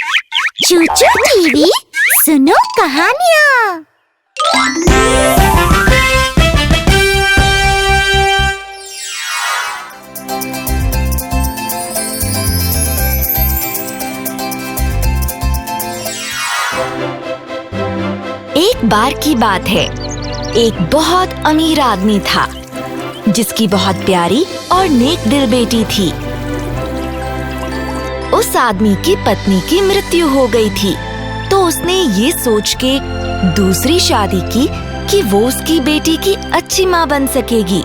चूचू TV सुनो कहानियाँ। एक बार की बात है, एक बहुत अमीर आदमी था जिसकी बहुत प्यारी और नेक दिल बेटी थी। उस आदमी की पत्नी की मृत्यु हो गई थी, तो उसने ये सोच के दूसरी शादी की कि वो उसकी बेटी की अच्छी माँ बन सकेगी।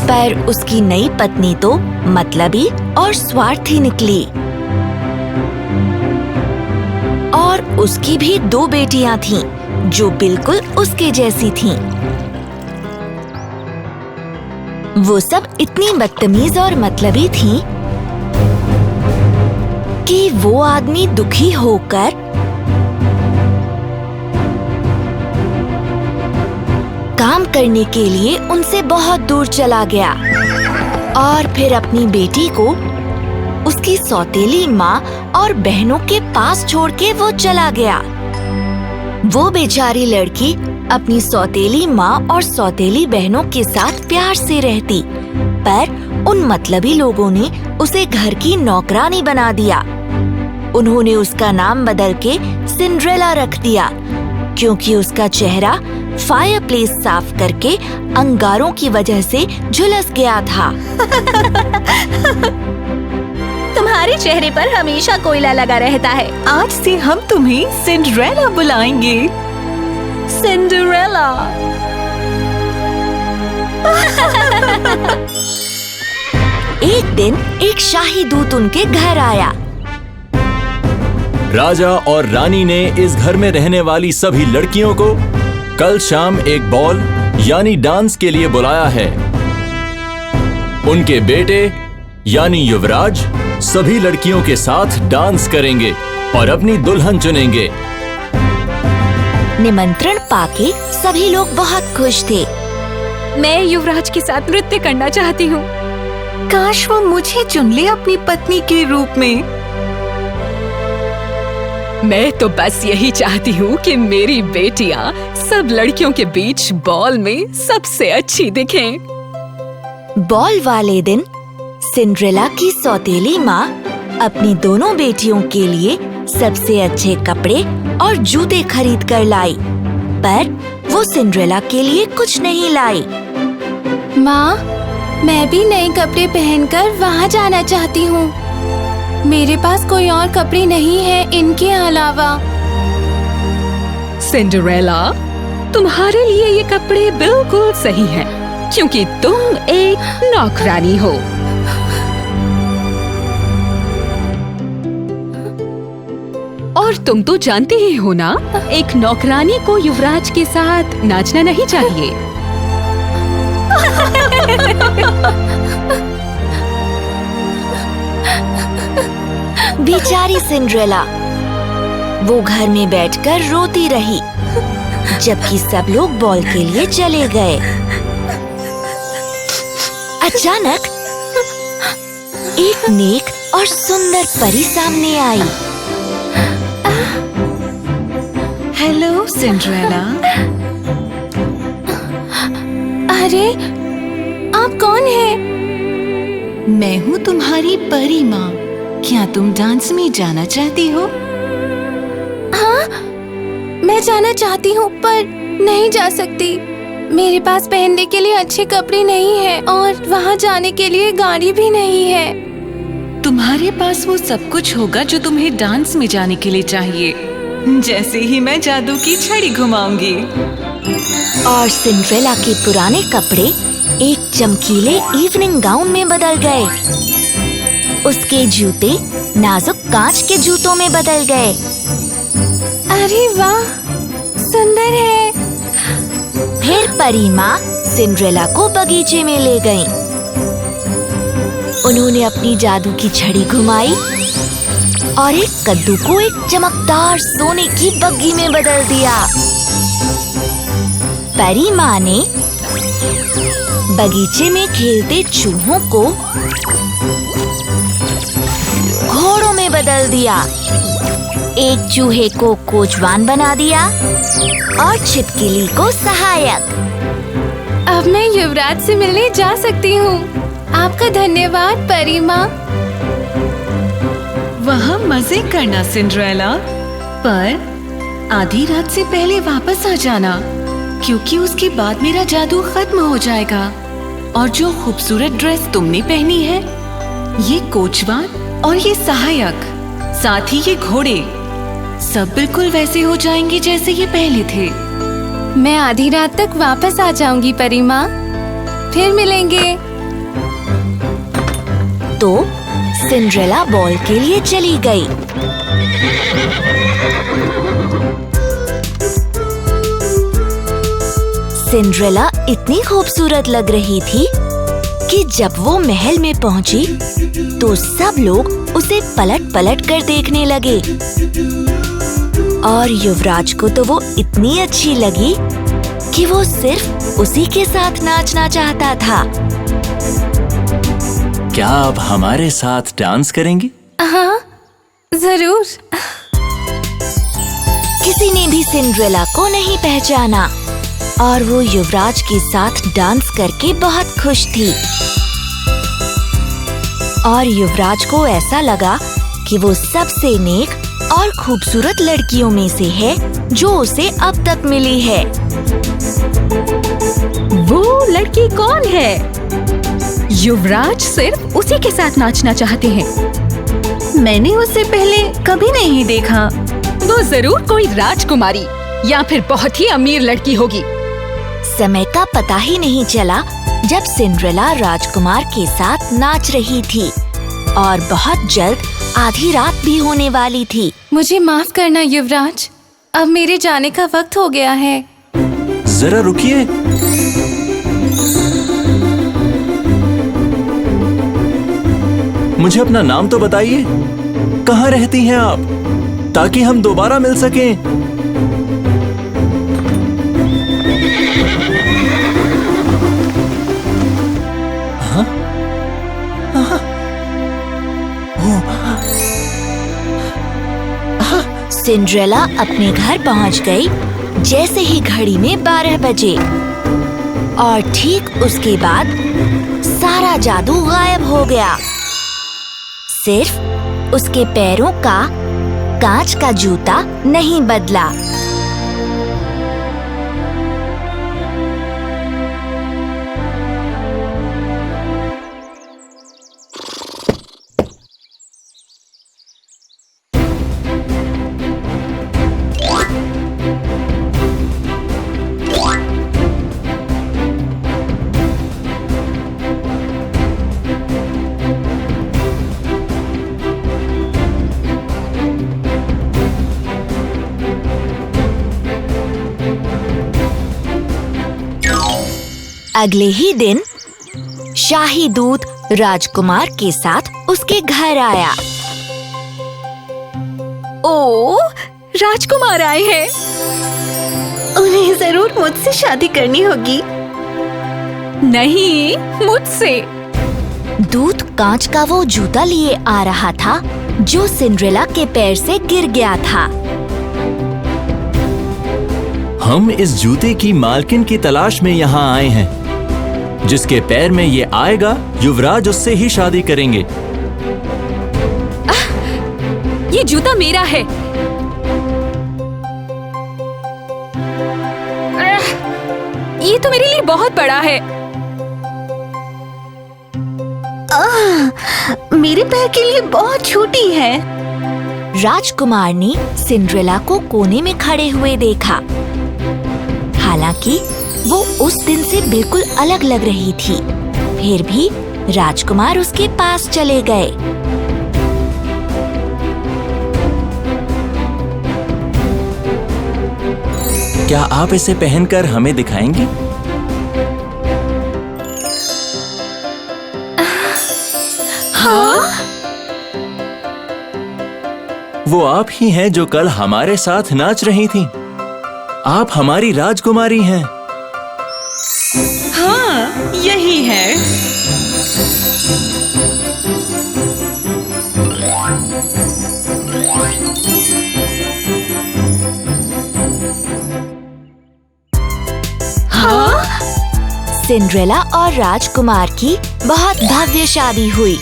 पर उसकी नई पत्नी तो मतलबी और स्वार्थी निकली, और उसकी भी 2 बेटियां थीं जो बिल्कुल उसके जैसी थीं। वो सब इतनी बदतमीज और मतलबी थीं कि वो आदमी दुखी होकर काम करने के लिए उनसे बहुत दूर चला गया, और फिर अपनी बेटी को उसकी सौतेली माँ और बहनों के पास छोड़ के वो चला गया। वो बेचारी लड़की अपनी सौतेली माँ और सौतेली बहनों के साथ प्यार से रहती, पर उन मतलबी लोगों ने उसे घर की नौकरानी बना दिया। उन्होंने उसका नाम बदल के सिंड्रेला रख दिया, क्योंकि उसका चेहरा फायरप्लेस साफ करके अंगारों की वजह से झुलस गया था। तुम्हारे चेहरे पर हमेशा कोयला लगा रहता है। आज से हम तुम्हें सिंड्रेला बुलाएंगे। सिंड्रेला। एक दिन एक शाही दूत उनके घर आया। राजा और रानी ने इस घर में रहने वाली सभी लड़कियों को कल शाम एक बॉल यानी डांस के लिए बुलाया है। उनके बेटे यानी युवराज सभी लड़कियों के साथ डांस करेंगे और अपनी दुल्हन चुनेंगे। निमंत्रण पाके सभी लोग बहुत खुश थे। मैं युवराज के साथ नृत्य करना चाहती हूँ। काश वो मुझे चुन ले अपनी पत्नी के रूप में। मैं तो बस यही चाहती हूँ कि मेरी बेटियाँ सब लड़कियों के बीच बॉल में सबसे अच्छी दिखें। बॉल वाले दिन सिंड्रेला की सौतेली माँ अपनी दोनों बेटियों के लिए सबसे अच्छे कपड़े और जूते खरीद कर लाई, पर वो सिंड्रेला के लिए कुछ नहीं लाई। माँ, मैं भी नए कपड़े पहनकर वहाँ जाना चाहती हूँ। मेरे पास कोई और कपड़े नहीं है इनके अलावा। सिंड्रेला, तुम्हारे लिए ये कपड़े बिल्कुल सही हैं, क्योंकि तुम एक नौकरानी हो। और तुम तो जानते ही हो ना, एक नौकरानी को युवराज के साथ नाचना नहीं चाहिए। बेचारी सिंड्रेला, वो घर में बैठकर रोती रही, जबकि सब लोग बॉल के लिए चले गए। अचानक एक नेक और सुंदर परी सामने आई। Hello Cinderella. अरे, आप कौन हैं? मैं हूँ तुम्हारी परी माँ। क्या तुम डांस में जाना चाहती हो? हाँ, मैं जाना चाहती हूँ पर नहीं जा सकती। मेरे पास पहनने के लिए अच्छे कपड़े नहीं है और वहाँ जाने के लिए गाड़ी भी नहीं है। तुम्हारे पास वो सब कुछ होगा जो तुम्हें डांस में जाने के लिए चाहिए, जैसे ही मैं जादू की छड़ी घुमाऊंगी। और सिंड्रेला के पुराने कपड़े एक चमकीले इवनिंग गाउन में बदल गए। उसके जूते नाजुक कांच के जूतों में बदल गए। अरे वाह, सुंदर है। फिर परी माँ सिंड्रेला को बगीचे में ले गईं। उन्होंने अपनी जादू की छड़ी घुमाई और एक कद्दू को एक चमकदार सोने की बग्गी में बदल दिया। परी माँ ने बगीचे में खेलते चूहों को घोड़ों में बदल दिया। एक चूहे को कोचवान बना दिया और छिपकली को सहायक। अब मैं युवराज से मिलने जा सकती हूँ। आपका धन्यवाद परी माँ। वहाँ मजे करना सिंड्रेला, पर आधी रात से पहले वापस आ जाना, क्योंकि उसके बाद मेरा जादू खत्म हो जाएगा। और जो खूबसूरत ड्रेस तुमने पहनी है, ये कोचवान और ये सहायक, साथ ही ये घोड़े, सब बिल्कुल वैसे हो जाएंगे जैसे ये पहले थे। मैं आधी रात तक वापस आ जाऊंगी परी माँ। फिर मिलेंगे। तो सिंड्रेला बॉल के लिए चली गई। सिंड्रेला इतनी खूबसूरत लग रही थी कि जब वो महल में पहुंची तो सब लोग उसे पलट पलट कर देखने लगे। और युवराज को तो वो इतनी अच्छी लगी कि वो सिर्फ उसी के साथ नाचना चाहता था। क्या आप हमारे साथ डांस करेंगी? हाँ, जरूर। किसी ने भी सिंड्रेला को नहीं पहचाना और वो युवराज के साथ डांस करके बहुत खुश थी। और युवराज को ऐसा लगा कि वो सबसे नेक और खूबसूरत लड़कियों में से है जो उसे अब तक मिली है। वो लड़की कौन है? युवराज सिर्फ उसी के साथ नाचना चाहते हैं। मैंने उसे पहले कभी नहीं देखा। वो जरूर कोई राजकुमारी या फिर बहुत ही अमीर लड़की होगी। समय का पता ही नहीं चला जब सिंड्रेला राजकुमार के साथ नाच रही थी और बहुत जल्द आधी रात भी होने वाली थी। मुझे माफ करना युवराज, अब मेरे जाने का वक्त हो गया है। जरा रुकिए। मुझे अपना नाम तो बताइए। कहाँ रहती हैं आप, ताकि हम दोबारा मिल सकें? सिंड्रेला अपने घर पहुंच गई जैसे ही घड़ी में 12 बजे। और ठीक उसके बाद सारा जादू गायब हो गया। सिर्फ उसके पैरों का कांच का जूता नहीं बदला। अगले ही दिन शाही दूत राजकुमार के साथ उसके घर आया। ओ, राजकुमार आए हैं। उन्हें जरूर मुझसे शादी करनी होगी। नहीं, मुझसे। दूत कांच का वो जूता लिए आ रहा था जो सिंड्रेला के पैर से गिर गया था। हम इस जूते की मालकिन की तलाश में यहाँ आए हैं। जिसके पैर में ये आएगा, युवराज उससे ही शादी करेंगे। ये जूता मेरा है। ये तो मेरे लिए बहुत बड़ा है। मेरे पैर के लिए बहुत छोटी है। राजकुमार ने सिंड्रेला को कोने में खड़े हुए देखा। हालांकि वो उस दिन से बिल्कुल अलग लग रही थी, फिर भी राजकुमार उसके पास चले गए। क्या आप इसे पहनकर हमें दिखाएंगी? हाँ? वो आप ही हैं जो कल हमारे साथ नाच रही थीं। आप हमारी राजकुमारी हैं। हाँ, यही है। सिंड्रेला और राजकुमार की बहुत भव्य शादी हुई।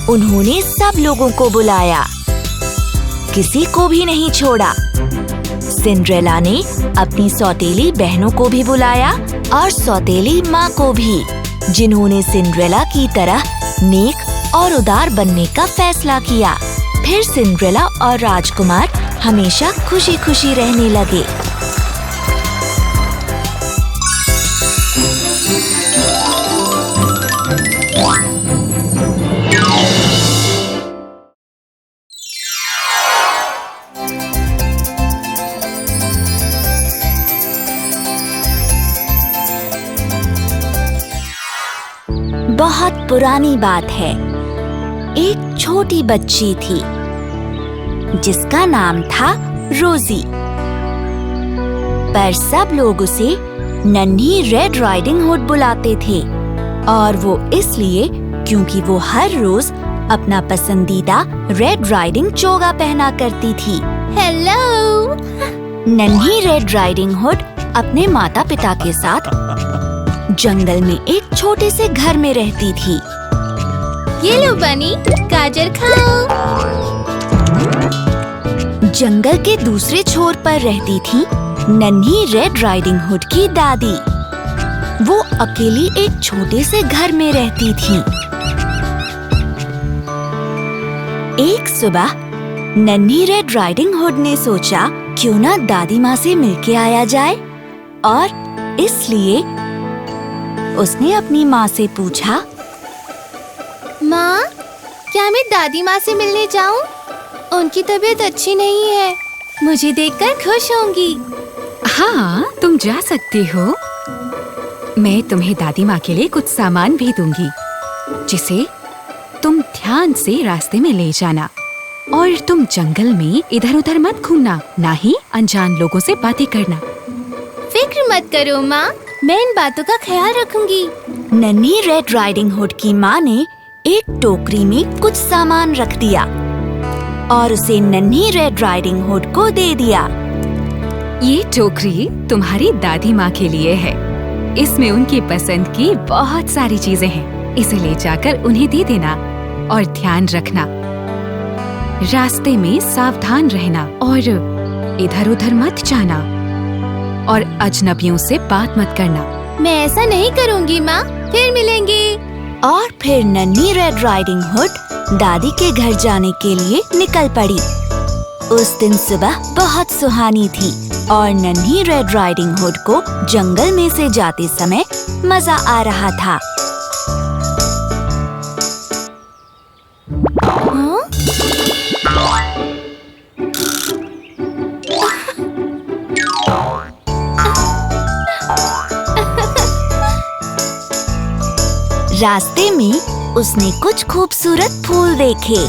उन्होंने सब लोगों को बुलाया, किसी को भी नहीं छोड़ा। सिंड्रेला ने अपनी सौतेली बहनों को भी बुलाया और सौतेली माँ को भी, जिन्होंने सिंड्रेला की तरह नेक और उदार बनने का फैसला किया। फिर सिंड्रेला और राजकुमार हमेशा खुशी खुशी रहने लगे। बहुत पुरानी बात है। एक छोटी बच्ची थी जिसका नाम था रोजी, पर सब लोग उसे नन्ही रेड राइडिंग हुड बुलाते थे, और वो इसलिए क्योंकि वो हर रोज अपना पसंदीदा रेड राइडिंग चोगा पहना करती थी। हेलो। नन्ही रेड राइडिंग हुड अपने माता पिता के साथ जंगल में एक छोटे से घर में रहती थी। ये लो बनी, गाजर खाओ। जंगल के दूसरे छोर पर रहती थी नन्ही रेड राइडिंग हुड की दादी। वो अकेली एक छोटे से घर में रहती थी। एक सुबह नन्ही रेड राइडिंग हुड ने सोचा क्यों ना दादी माँ से मिलके आया जाए, और इसलिए उसने अपनी माँ से पूछा, माँ, क्या मैं दादी माँ से मिलने जाऊँ? उनकी तबीयत अच्छी नहीं है, मुझे देखकर खुश होंगी। हाँ, तुम जा सकती हो। मैं तुम्हें दादी माँ के लिए कुछ सामान भी दूंगी, जिसे तुम ध्यान से रास्ते में ले जाना, और तुम जंगल में इधर उधर मत घूमना, ना ही अनजान लोगों से बातें करना। फिक्र मत करो माँ, मैं इन बातों का ख्याल रखूंगी। नन्ही रेड राइडिंग हुड की माँ ने एक टोकरी में कुछ सामान रख दिया और उसे नन्ही रेड राइडिंग हुड को दे दिया। ये टोकरी तुम्हारी दादी माँ के लिए है। इसमें उनकी पसंद की बहुत सारी चीजें हैं। इसे ले जाकर उन्हें दे देना और ध्यान रखना। रास्ते में सावधान रहना और इधर उधर मत जाना, और अजनबियों से बात मत करना। मैं ऐसा नहीं करूंगी माँ, फिर मिलेंगे। और फिर नन्ही रेड राइडिंग हुड दादी के घर जाने के लिए निकल पड़ी। उस दिन सुबह बहुत सुहानी थी और नन्ही रेड राइडिंग हुड को जंगल में से जाते समय मजा आ रहा था। रास्ते में उसने कुछ खूबसूरत फूल देखे।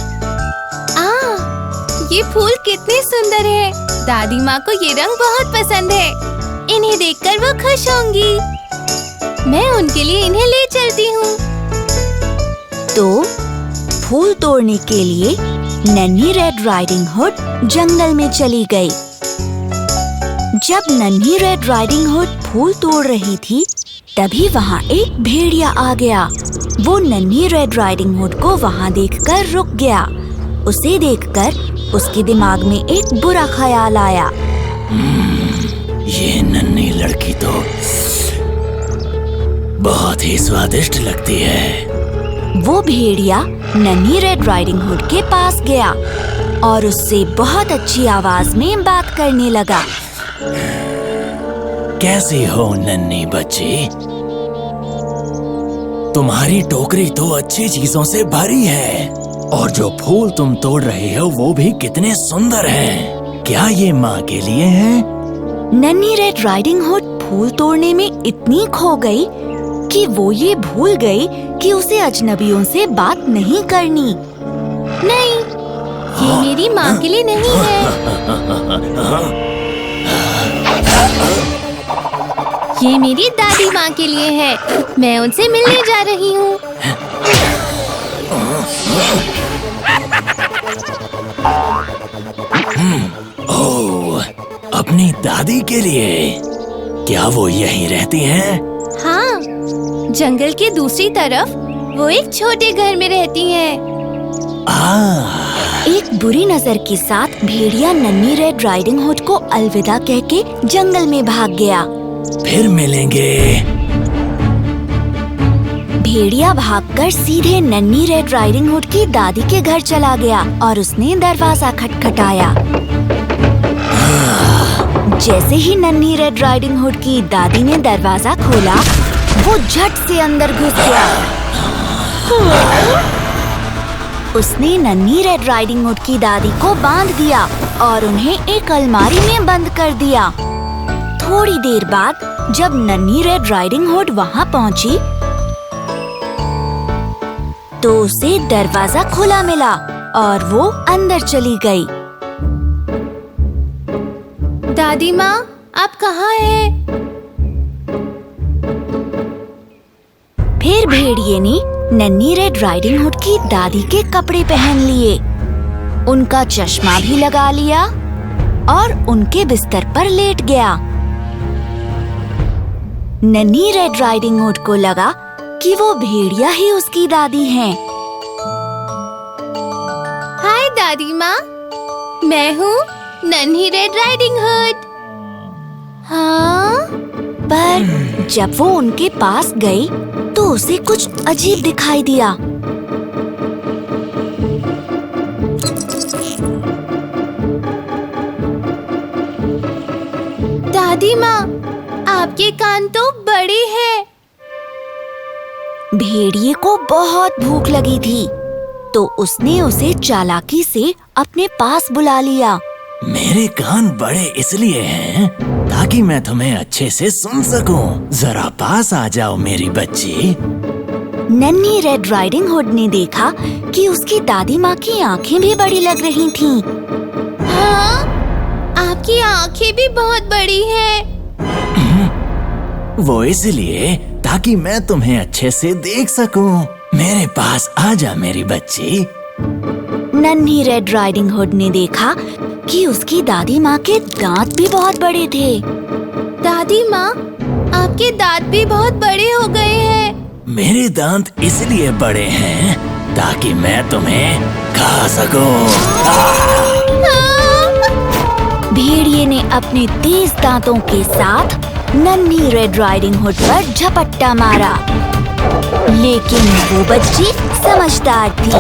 ये फूल कितने सुंदर है। दादी माँ को ये रंग बहुत पसंद है। इन्हें देखकर वो खुश होंगी। मैं उनके लिए इन्हें ले चलती हूँ। तो फूल तोड़ने के लिए नन्ही रेड राइडिंग हुड जंगल में चली गई। जब नन्ही रेड राइडिंग हुड फूल तोड़ रही थी, तभी वहाँ एक भेड़िया आ गया। वो नन्ही रेड राइडिंग हुड को वहाँ देखकर रुक गया। उसे देखकर उसके दिमाग में एक बुरा ख्याल आया। ये नन्ही लड़की तो बहुत ही स्वादिष्ट लगती है। वो भेड़िया नन्ही रेड राइडिंग हुड के पास गया और उससे बहुत अच्छी आवाज में बात करने लगा। कैसी हो नन्ही बच्ची? तुम्हारी टोकरी तो अच्छी चीजों से भरी है, और जो फूल तुम तोड़ रहे हो वो भी कितने सुंदर हैं। क्या ये माँ के लिए हैं? नन्ही रेड राइडिंग हुड फूल तोड़ने में इतनी खो गई कि वो ये भूल गई कि उसे अजनबियों से बात नहीं करनी। नहीं, ये मेरी माँ के लिए नहीं है। ये मेरी दादी माँ के लिए है। मैं उनसे मिलने जा रही हूँ। ओह, अपनी दादी के लिए। क्या वो यहीं रहती हैं? हाँ, जंगल के दूसरी तरफ वो एक छोटे घर में रहती हैं। एक बुरी नजर के साथ भेड़िया नन्ही रेड राइडिंग हुड को अलविदा कह के जंगल में भाग गया। फिर मिलेंगे। भेड़िया भागकर सीधे नन्ही रेड राइडिंग हुड की दादी के घर चला गया और उसने दरवाजा खटखटाया। जैसे ही नन्ही रेड राइडिंग हुड की दादी ने दरवाजा खोला, वो झट से अंदर घुस गया। उसने नन्ही रेड राइडिंग हुड की दादी को बांध दिया और उन्हें एक अलमारी में बंद कर दिया। थोड़ी देर बाद जब नन्ही रेड राइडिंग हुड वहाँ पहुँची, तो उसे दरवाजा खुला मिला और वो अंदर चली गई। दादी माँ, आप कहाँ हैं? फिर भेड़िए ने नन्ही रेड राइडिंग हुड की दादी के कपड़े पहन लिए, उनका चश्मा भी लगा लिया और उनके बिस्तर पर लेट गया। नन्ही रेड राइडिंग हुड को लगा कि वो भेड़िया ही उसकी दादी हैं। हाय दादी माँ, मैं हूँ नन्ही रेड राइडिंग हुड। हाँ? पर जब वो उनके पास गई तो उसे कुछ अजीब दिखाई दिया। दादी माँ, आपके कान तो बड़े हैं। भेड़िए को बहुत भूख लगी थी, तो उसने उसे चालाकी से अपने पास बुला लिया। मेरे कान बड़े इसलिए हैं ताकि मैं तुम्हें अच्छे से सुन सकूं। जरा पास आ जाओ मेरी बच्ची। नन्ही रेड राइडिंग हुड ने देखा कि उसकी दादी माँ की आंखें भी बड़ी लग रही थीं। हाँ, आपकी आंखें भी बहुत बड़ी हैं। वो इसलिए ताकि मैं तुम्हें अच्छे से देख सकूं। मेरे पास आ जा मेरी बच्ची। नन्ही रेड राइडिंग हुड ने देखा कि उसकी दादी माँ के दांत भी बहुत बड़े थे। दादी माँ, आपके दांत भी बहुत बड़े हो गए हैं। मेरे दांत इसलिए बड़े हैं ताकि मैं तुम्हें खा सकूं। भेड़िए ने अपने तेज दांतों के साथ नन्ही रेड राइडिंग हुड पर झपट्टा मारा, लेकिन वो बच्ची समझदार थी।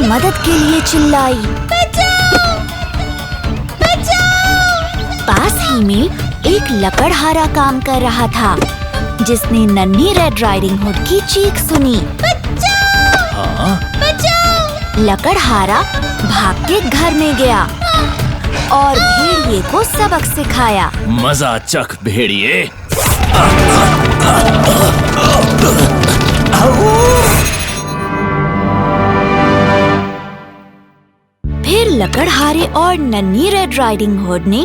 मदद के लिए चिल्लाई। बचाओ! बचाओ! पास ही में एक लकड़हारा काम कर रहा था, जिसने नन्ही रेड राइडिंग हुड की चीख सुनी। बचाओ! बचाओ! लकड़हारा भाग के घर में गया और भेड़िए को सबक सिखाया। मजा चख भेड़िए। फिर लकड़हारे और नन्ही रेड राइडिंग हुड ने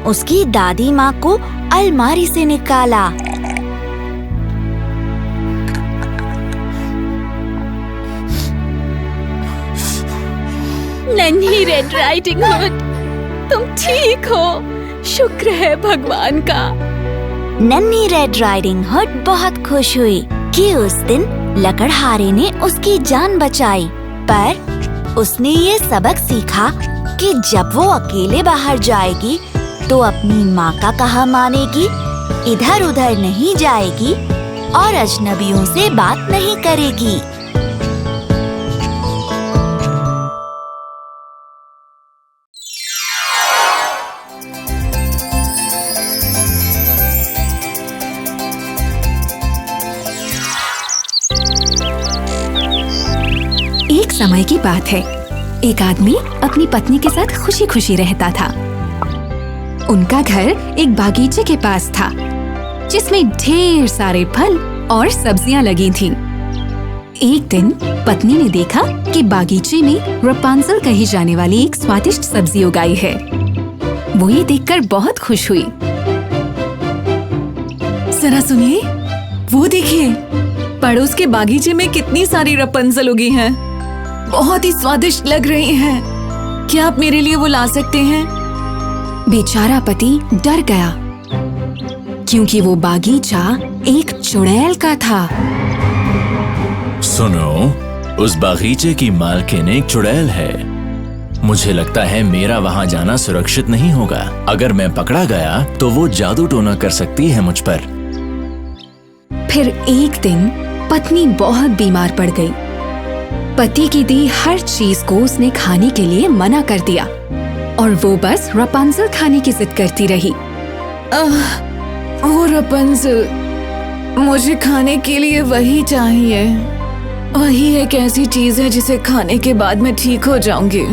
उसकी दादी माँ को अलमारी से निकाला। नन्ही रेड राइडिंग हुड, तुम ठीक हो? शुक्र है भगवान का। नन्ही रेड राइडिंग हुड बहुत खुश हुई कि उस दिन लकड़हारे ने उसकी जान बचाई, पर उसने ये सबक सीखा कि जब वो अकेले बाहर जाएगी तो अपनी माँ का कहा मानेगी, इधर उधर नहीं जाएगी और अजनबियों से बात नहीं करेगी। एक समय की बात है, एक आदमी अपनी पत्नी के साथ खुशी खुशी रहता था। उनका घर एक बागीचे के पास था, जिसमें ढेर सारे फल और सब्जियां लगी थीं। एक दिन पत्नी ने देखा कि बागीचे में रपुंज़ल कही जाने वाली एक स्वादिष्ट सब्जी उगाई है। वो ये देखकर बहुत खुश हुई। जरा सुनिए, वो देखिए, पड़ोस के बागीचे में कितनी सारी रपुंज़ल उगी हैं। बहुत ही स्वादिष्ट लग रही हैं। क्या आप मेरे लिए वो ला सकते हैं? बेचारा पति डर गया, क्योंकि वो बागीचा एक चुड़ैल का था। सुनो, उस बागीचे की मालकिन एक चुड़ैल है। मुझे लगता है मेरा वहाँ जाना सुरक्षित नहीं होगा। अगर मैं पकड़ा गया तो वो जादू टोना कर सकती है मुझ पर। फिर एक दिन पत्नी बहुत बीमार पड़ गई। पति की दी हर चीज को उसने खाने के लिए मना कर दिया और वो बस रपुंज़ल खाने की जिद करती रही। वो रपुंज़ल, मुझे खाने के लिए वही चाहिए। वही एक ऐसी चीज है जिसे खाने के बाद मैं ठीक हो जाऊंगी।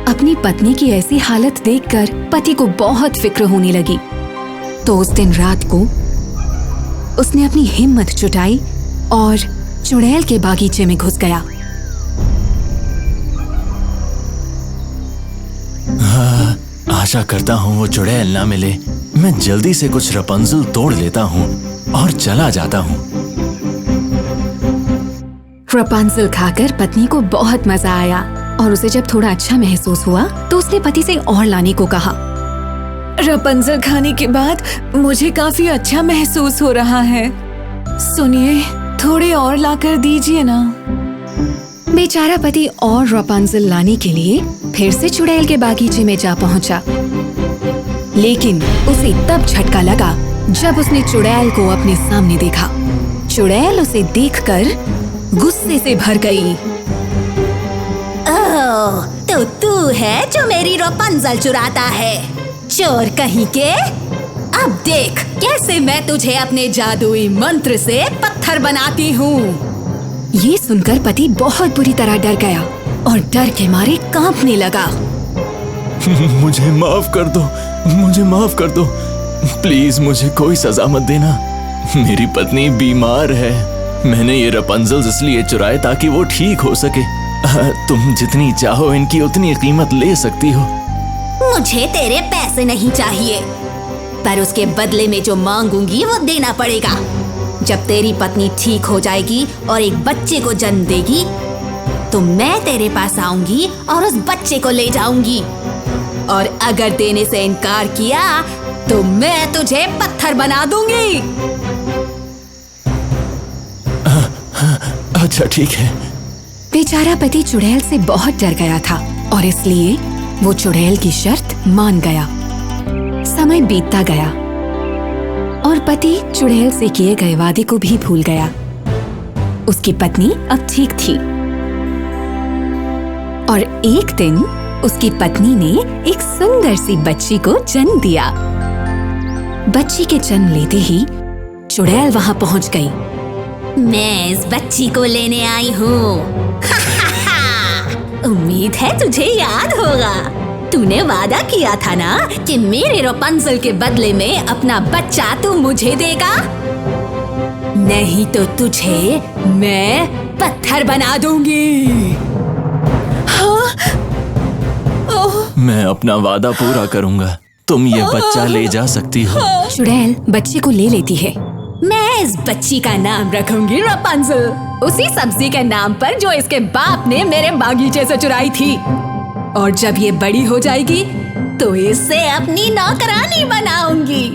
अपनी पत्नी की ऐसी हालत देखकर पति को बहुत फिक्र होने लगी। तो उस दिन रात को उसने अपनी हिम्मत जुटाई और चुड़ैल के बागीचे में घुस गया। आशा करता हूँ वो चुड़ैल ना मिले। मैं जल्दी से कुछ रपुंज़ल तोड़ लेता हूँ और चला जाता हूँ। रपुंज़ल खाकर पत्नी को बहुत मजा आया और उसे जब थोड़ा अच्छा महसूस हुआ तो उसने पति से और लाने को कहा। रपुंज़ल खाने के बाद मुझे काफी अच्छा महसूस हो रहा है। सुनिए, थोड़े और लाकर दीजिए ना। बेचारा पति और रपुंज़ल लाने के लिए फिर से चुड़ैल के बागीचे में जा पहुंचा। लेकिन उसे तब झटका लगा जब उसने चुड़ैल को अपने सामने देखा। चुड़ैल उसे देखकर गुस्से से भर गई। ओह, तो तू है जो मेरी रपुंज़ल चुराता है, चोर कहीं के। अब देख कैसे मैं तुझे अपने जादुई मंत्र से पत्थर बनाती हूँ। ये सुनकर पति बहुत बुरी तरह डर गया और डर के मारे कांपने लगा। मुझे माफ कर दो, मुझे माफ कर दो। प्लीज मुझे कोई सजा मत देना। मेरी पत्नी बीमार है। मैंने ये रपुंज़ल इसलिए चुराए ताकि वो ठीक हो सके। तुम जितनी चाहो इनकी उतनी कीमत ले सकती हो। मुझे तेरे पैसे नहीं चाहिए, पर उसके बदले में जो मांगूंगी वो देना पड़ेगा। जब तेरी पत्नी ठीक हो जाएगी और एक बच्चे को जन्म देगी तो मैं तेरे पास आऊंगी और उस बच्चे को ले जाऊंगी। और अगर देने से इनकार किया तो मैं तुझे पत्थर बना दूंगी। अच्छा ठीक है। बेचारा पति चुड़ैल से बहुत डर गया था और इसलिए वो चुड़ैल की शर्त मान गया। समय बीतता गया और पति चुड़ैल से किए गए वादे को भी भूल गया। उसकी पत्नी अब ठीक थी और एक दिन उसकी पत्नी ने एक सुंदर सी बच्ची को जन्म दिया। बच्ची के जन्म लेते ही चुड़ैल वहां पहुंच गई। मैं इस बच्ची को लेने आई हूँ। उम्मीद है तुझे याद होगा, तूने वादा किया था ना कि मेरे रपुंज़ल के बदले में अपना बच्चा तू मुझे देगा। नहीं तो तुझे मैं पत्थर बना दूंगी। हाँ? मैं अपना वादा पूरा करूंगा। तुम ये बच्चा ले जा सकती हो। चुड़ैल बच्चे को ले लेती है। मैं इस बच्ची का नाम रखूंगी रपुंज़ल, उसी सब्जी के नाम पर जो इसके बाप ने मेरे बागीचे से चुराई थी। और जब ये बड़ी हो जाएगी तो इसे अपनी नौकरानी बनाऊंगी।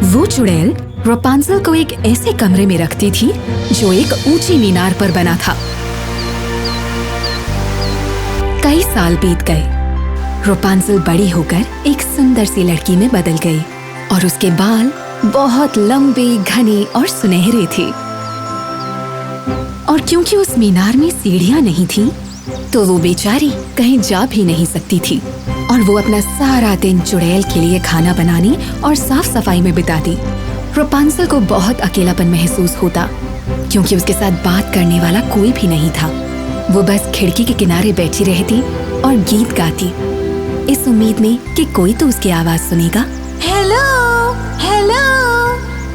वो चुड़ैल रपुंज़ल को एक ऐसे कमरे में रखती थी जो एक ऊंची मीनार पर बना था कई साल बीत गए। रापुंज़ेल बड़ी होकर एक सुंदर सी लड़की में बदल गई और उसके बाल बहुत लंबे, घने और सुनहरे थे। और क्योंकि उस मीनार में सीढ़ियां नहीं थी, तो वो बेचारी कहीं जा भी नहीं सकती थी और वो अपना सारा दिन चुड़ैल के लिए खाना बनाने और साफ सफाई में बिताती। रापुंज़ेल को बहुत अकेलापन महसूस होता क्योंकि उसके साथ बात करने वाला कोई भी नहीं था। वो बस खिड़की के किनारे बैठी रहती और गीत गाती, इस उम्मीद में कि कोई तो उसकी आवाज सुनेगा। हेलो हेलो,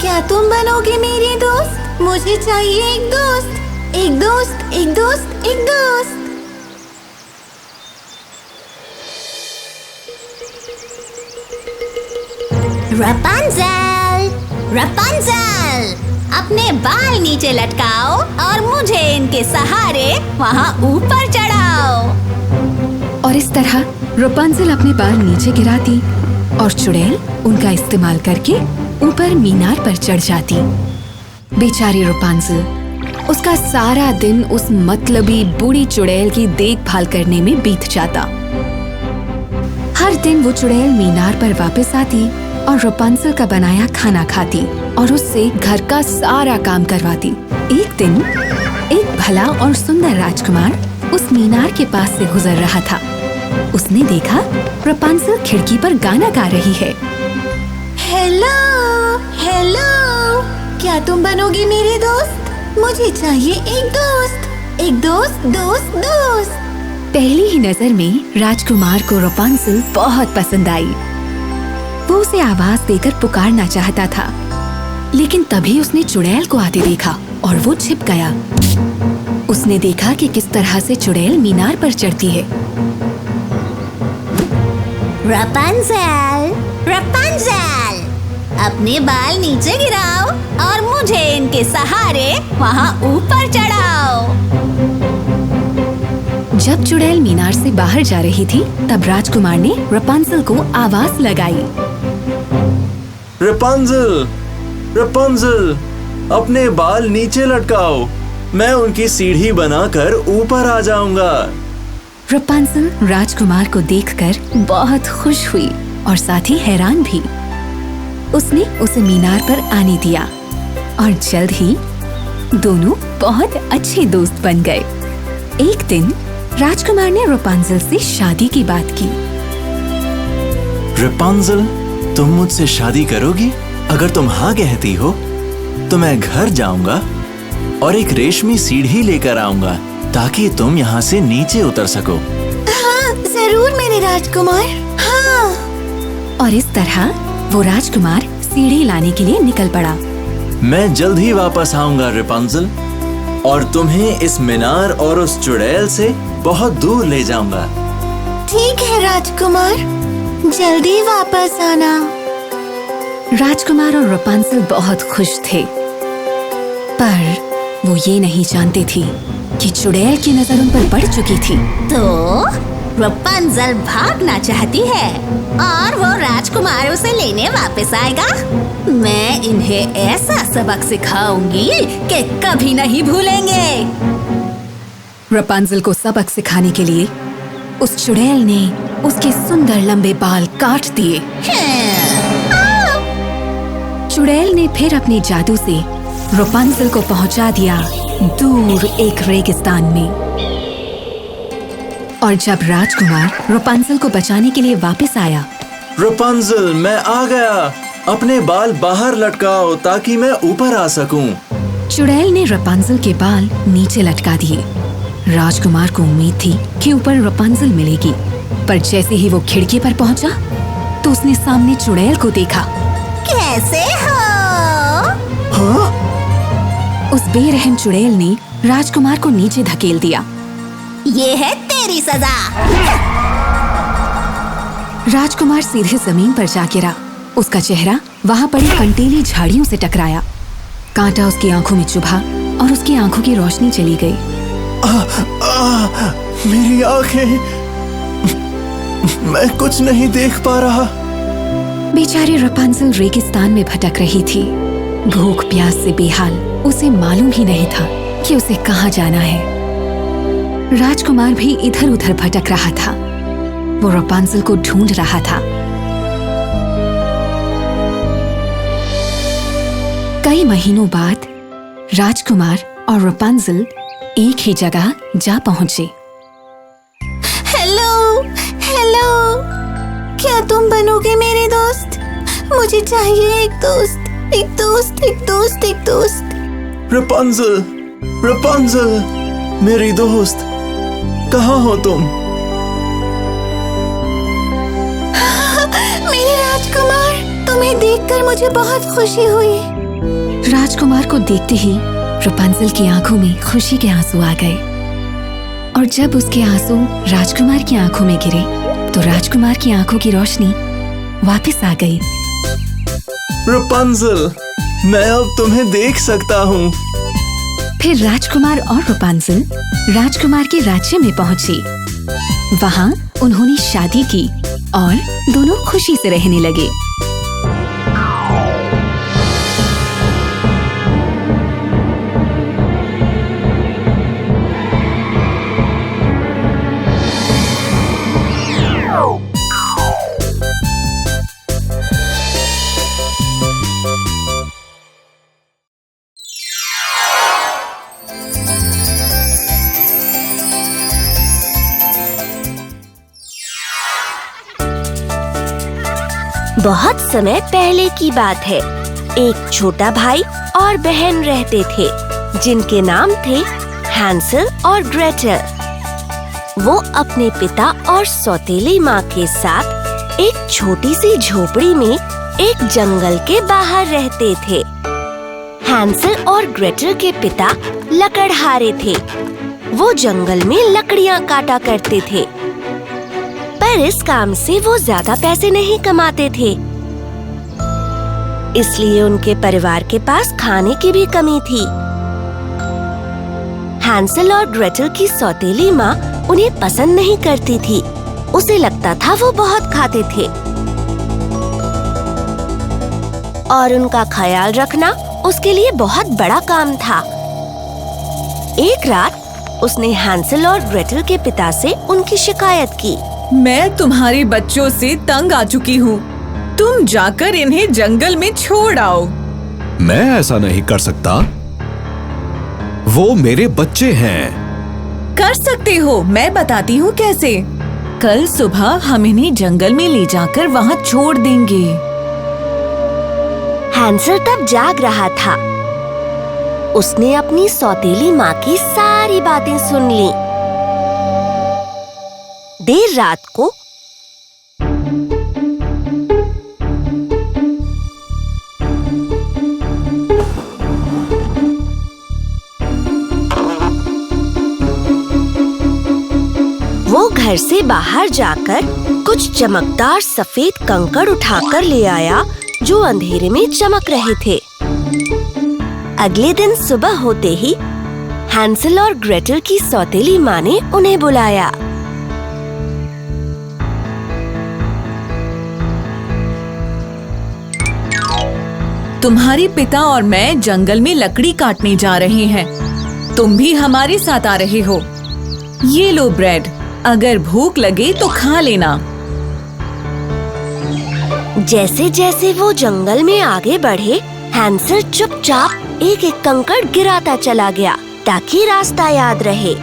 क्या तुम बनोगे मेरी दोस्त? मुझे चाहिए एक दोस्त, एक दोस्त, एक दोस्त, एक दोस्त। रापुंज़ेल, रापुंज़ेल, अपने बाल नीचे लटकाओ और मुझे इनके सहारे वहाँ ऊपर चढ़ाओ। और इस तरह रापुंज़ेल अपने बाल नीचे गिराती और चुड़ैल उनका इस्तेमाल करके ऊपर मीनार पर चढ़ जाती। बेचारी रापुंज़ेल, उसका सारा दिन उस मतलबी बूढ़ी चुड़ैल की देखभाल करने में बीत जाता। हर दिन वो चुड़ैल मीनार पर वापस आती और रापुंज़ेल का बनाया खाना खाती और उससे घर का सारा काम करवाती। एक दिन एक भला और सुंदर राजकुमार उस मीनार के पास से गुजर रहा था। उसने देखा रापुंज़ेल खिड़की पर गाना गा रही है। हेलो हेलो, क्या तुम बनोगे मेरी दोस्त? मुझे चाहिए एक दोस्त, एक दोस्त, दोस्त, दोस्त। पहली ही नजर में राजकुमार को रापुंज़ेल बहुत पसंद आई। वो उसे आवाज देकर पुकारना चाहता था, लेकिन तभी उसने चुड़ैल को आते देखा और वो छिप गया। उसने देखा कि किस तरह से चुड़ैल मीनार पर चढ़ती है। रापुंज़ेल, रापुंज़ेल, अपने बाल नीचे गिराओ और मुझे इनके सहारे वहाँ ऊपर चढ़ाओ। जब चुड़ैल मीनार से बाहर जा रही थी, तब राजकुमार ने रापुंज़ेल को आवाज लगाई। रापुंज़ेल, रापुंज़ेल, अपने बाल नीचे लटकाओ, मैं उनकी सीढ़ी बनाकर ऊपर आ जाऊंगा। रापुंज़ेल राजकुमार को देखकर बहुत खुश हुई और साथ ही हैरान भी। उसने उसे मीनार पर आने दिया और जल्द ही दोनों बहुत अच्छे दोस्त बन गए। एक दिन राजकुमार ने रापुंज़ेल से शादी की बात की। रापुंज़ेल, तुम मुझसे शादी करोगी? अगर तुम हाँ कहती हो तो मैं घर जाऊंगा और एक रेशमी सीढ़ी लेकर आऊंगा ताकि तुम यहाँ से नीचे उतर सको। हाँ, जरूर मेरे राजकुमार, हाँ। और इस तरह वो राजकुमार सीढ़ी लाने के लिए निकल पड़ा। मैं जल्द ही वापस आऊंगा रापुंज़ेल, और तुम्हें इस मीनार और उस चुड़ैल से बहुत दूर ले जाऊंगा। ठीक है राजकुमार, जल्दी वापस आना। राजकुमार और रापुंज़ेल बहुत खुश थे, पर वो ये नहीं जानते थे कि चुड़ैल की नजर उन पर पड़ चुकी थी। तो रापुंज़ेल भागना चाहती है और वो राजकुमार उसे लेने वापस आएगा। मैं इन्हें ऐसा सबक सिखाऊंगी कि कभी नहीं भूलेंगे। रापुंज़ेल को सबक सिखाने के लिए उस चुड़ैल ने उसके सुंदर लंबे बाल काट दिए। चुड़ैल ने फिर अपने जादू से रापुंज़ेल को पहुंचा दिया दूर एक रेगिस्तान में। और जब राजकुमार रापुंज़ेल को बचाने के लिए वापस आया, रापुंज़ेल, मैं आ गया, अपने बाल बाहर लटकाओ ताकि मैं ऊपर आ सकूं। चुड़ैल ने रापुंज़ेल के बाल नीचे लटका दिए। राजकुमार को उम्मीद थी कि ऊपर रापुंज़ेल मिलेगी, पर जैसे ही वो खिड़की पर पहुंचा तो उसने सामने चुड़ैल को देखा। कैसे हो? हाँ? उस बेरहम चुड़ैल ने राजकुमार को नीचे धकेल दिया। ये है तेरी सजा। राजकुमार सीधे जमीन पर जा गिरा। उसका चेहरा वहाँ पड़ी कंटीली झाड़ियों से टकराया। कांटा उसकी आंखों में चुभा और उसकी आंखों की रोशनी चली गई। मेरी आंखें, मैं कुछ नहीं देख पा रहा। बेचारी रापुंज़ेल रेगिस्तान में भटक रही थी, भूख प्यास से बेहाल। उसे मालूम ही नहीं था कि उसे कहाँ जाना है। राजकुमार भी इधर उधर भटक रहा था। वो रपुंज़ल को ढूंढ रहा था। कई महीनों बाद राजकुमार और रपुंज़ल एक ही जगह जा पहुंचे। हेलो, हेलो, क्या तुम बनोगे मेरे दोस्त? मुझे चाहिए एक दोस्त, एक दोस्त, एक दोस्त, एक दोस्त। रपुंज़ल, रपुंज़ल, मेरी दोस्त, कहाँ हो तुम? मेरे राजकुमार, तुम्हें देखकर मुझे बहुत खुशी हुई। राजकुमार को देखते ही रपुंज़ल की आंखों में खुशी के आंसू आ गए, और जब उसके आंसू राजकुमार की आंखों में गिरे तो राजकुमार की आंखों की रोशनी वापस आ गई। रपुंज़ल, मैं अब तुम्हें देख सकता हूँ। फिर राजकुमार और रपुंज़ल राजकुमार के राज्य में पहुंचे। वहाँ उन्होंने शादी की और दोनों खुशी से रहने लगे। बहुत समय पहले की बात है। एक छोटा भाई और बहन रहते थे जिनके नाम थे हैंसल और ग्रेटल। वो अपने पिता और सौतेली माँ के साथ एक छोटी सी झोपड़ी में एक जंगल के बाहर रहते थे। हैंसल और ग्रेटल के पिता लकड़हारे थे। वो जंगल में लकड़ियाँ काटा करते थे, पर इस काम से वो ज्यादा पैसे नहीं कमाते थे, इसलिए उनके परिवार के पास खाने की भी कमी थी। हैंसल और ग्रेटल की सौतेली माँ उन्हें पसंद नहीं करती थी। उसे लगता था वो बहुत खाते थे और उनका ख्याल रखना उसके लिए बहुत बड़ा काम था। एक रात उसने हैंसल और ग्रेटल के पिता से उनकी शिकायत की। मैं तुम्हारे बच्चों से तंग आ चुकी हूँ। तुम जाकर इन्हें जंगल में छोड़ आओ। मैं ऐसा नहीं कर सकता। वो मेरे बच्चे हैं। कर सकते हो, मैं बताती हूँ कैसे। कल सुबह हम इन्हें जंगल में ले जाकर वहाँ छोड़ देंगे। हैंसल तब जाग रहा था। उसने अपनी सौतेली माँ की सारी बातें सुन ली। देर रात को वो घर से बाहर जाकर कुछ चमकदार सफेद कंकड़ उठाकर ले आया जो अंधेरे में चमक रहे थे। अगले दिन सुबह होते ही हैंसल और ग्रेटल की सौतेली माँ ने उन्हें बुलाया। तुम्हारे पिता और मैं जंगल में लकड़ी काटने जा रहे हैं। तुम भी हमारे साथ आ रहे हो। ये लो ब्रेड, अगर भूख लगे तो खा लेना। जैसे जैसे वो जंगल में आगे बढ़े, हैंसल चुपचाप एक एक कंकड़ गिराता चला गया ताकि रास्ता याद रहे।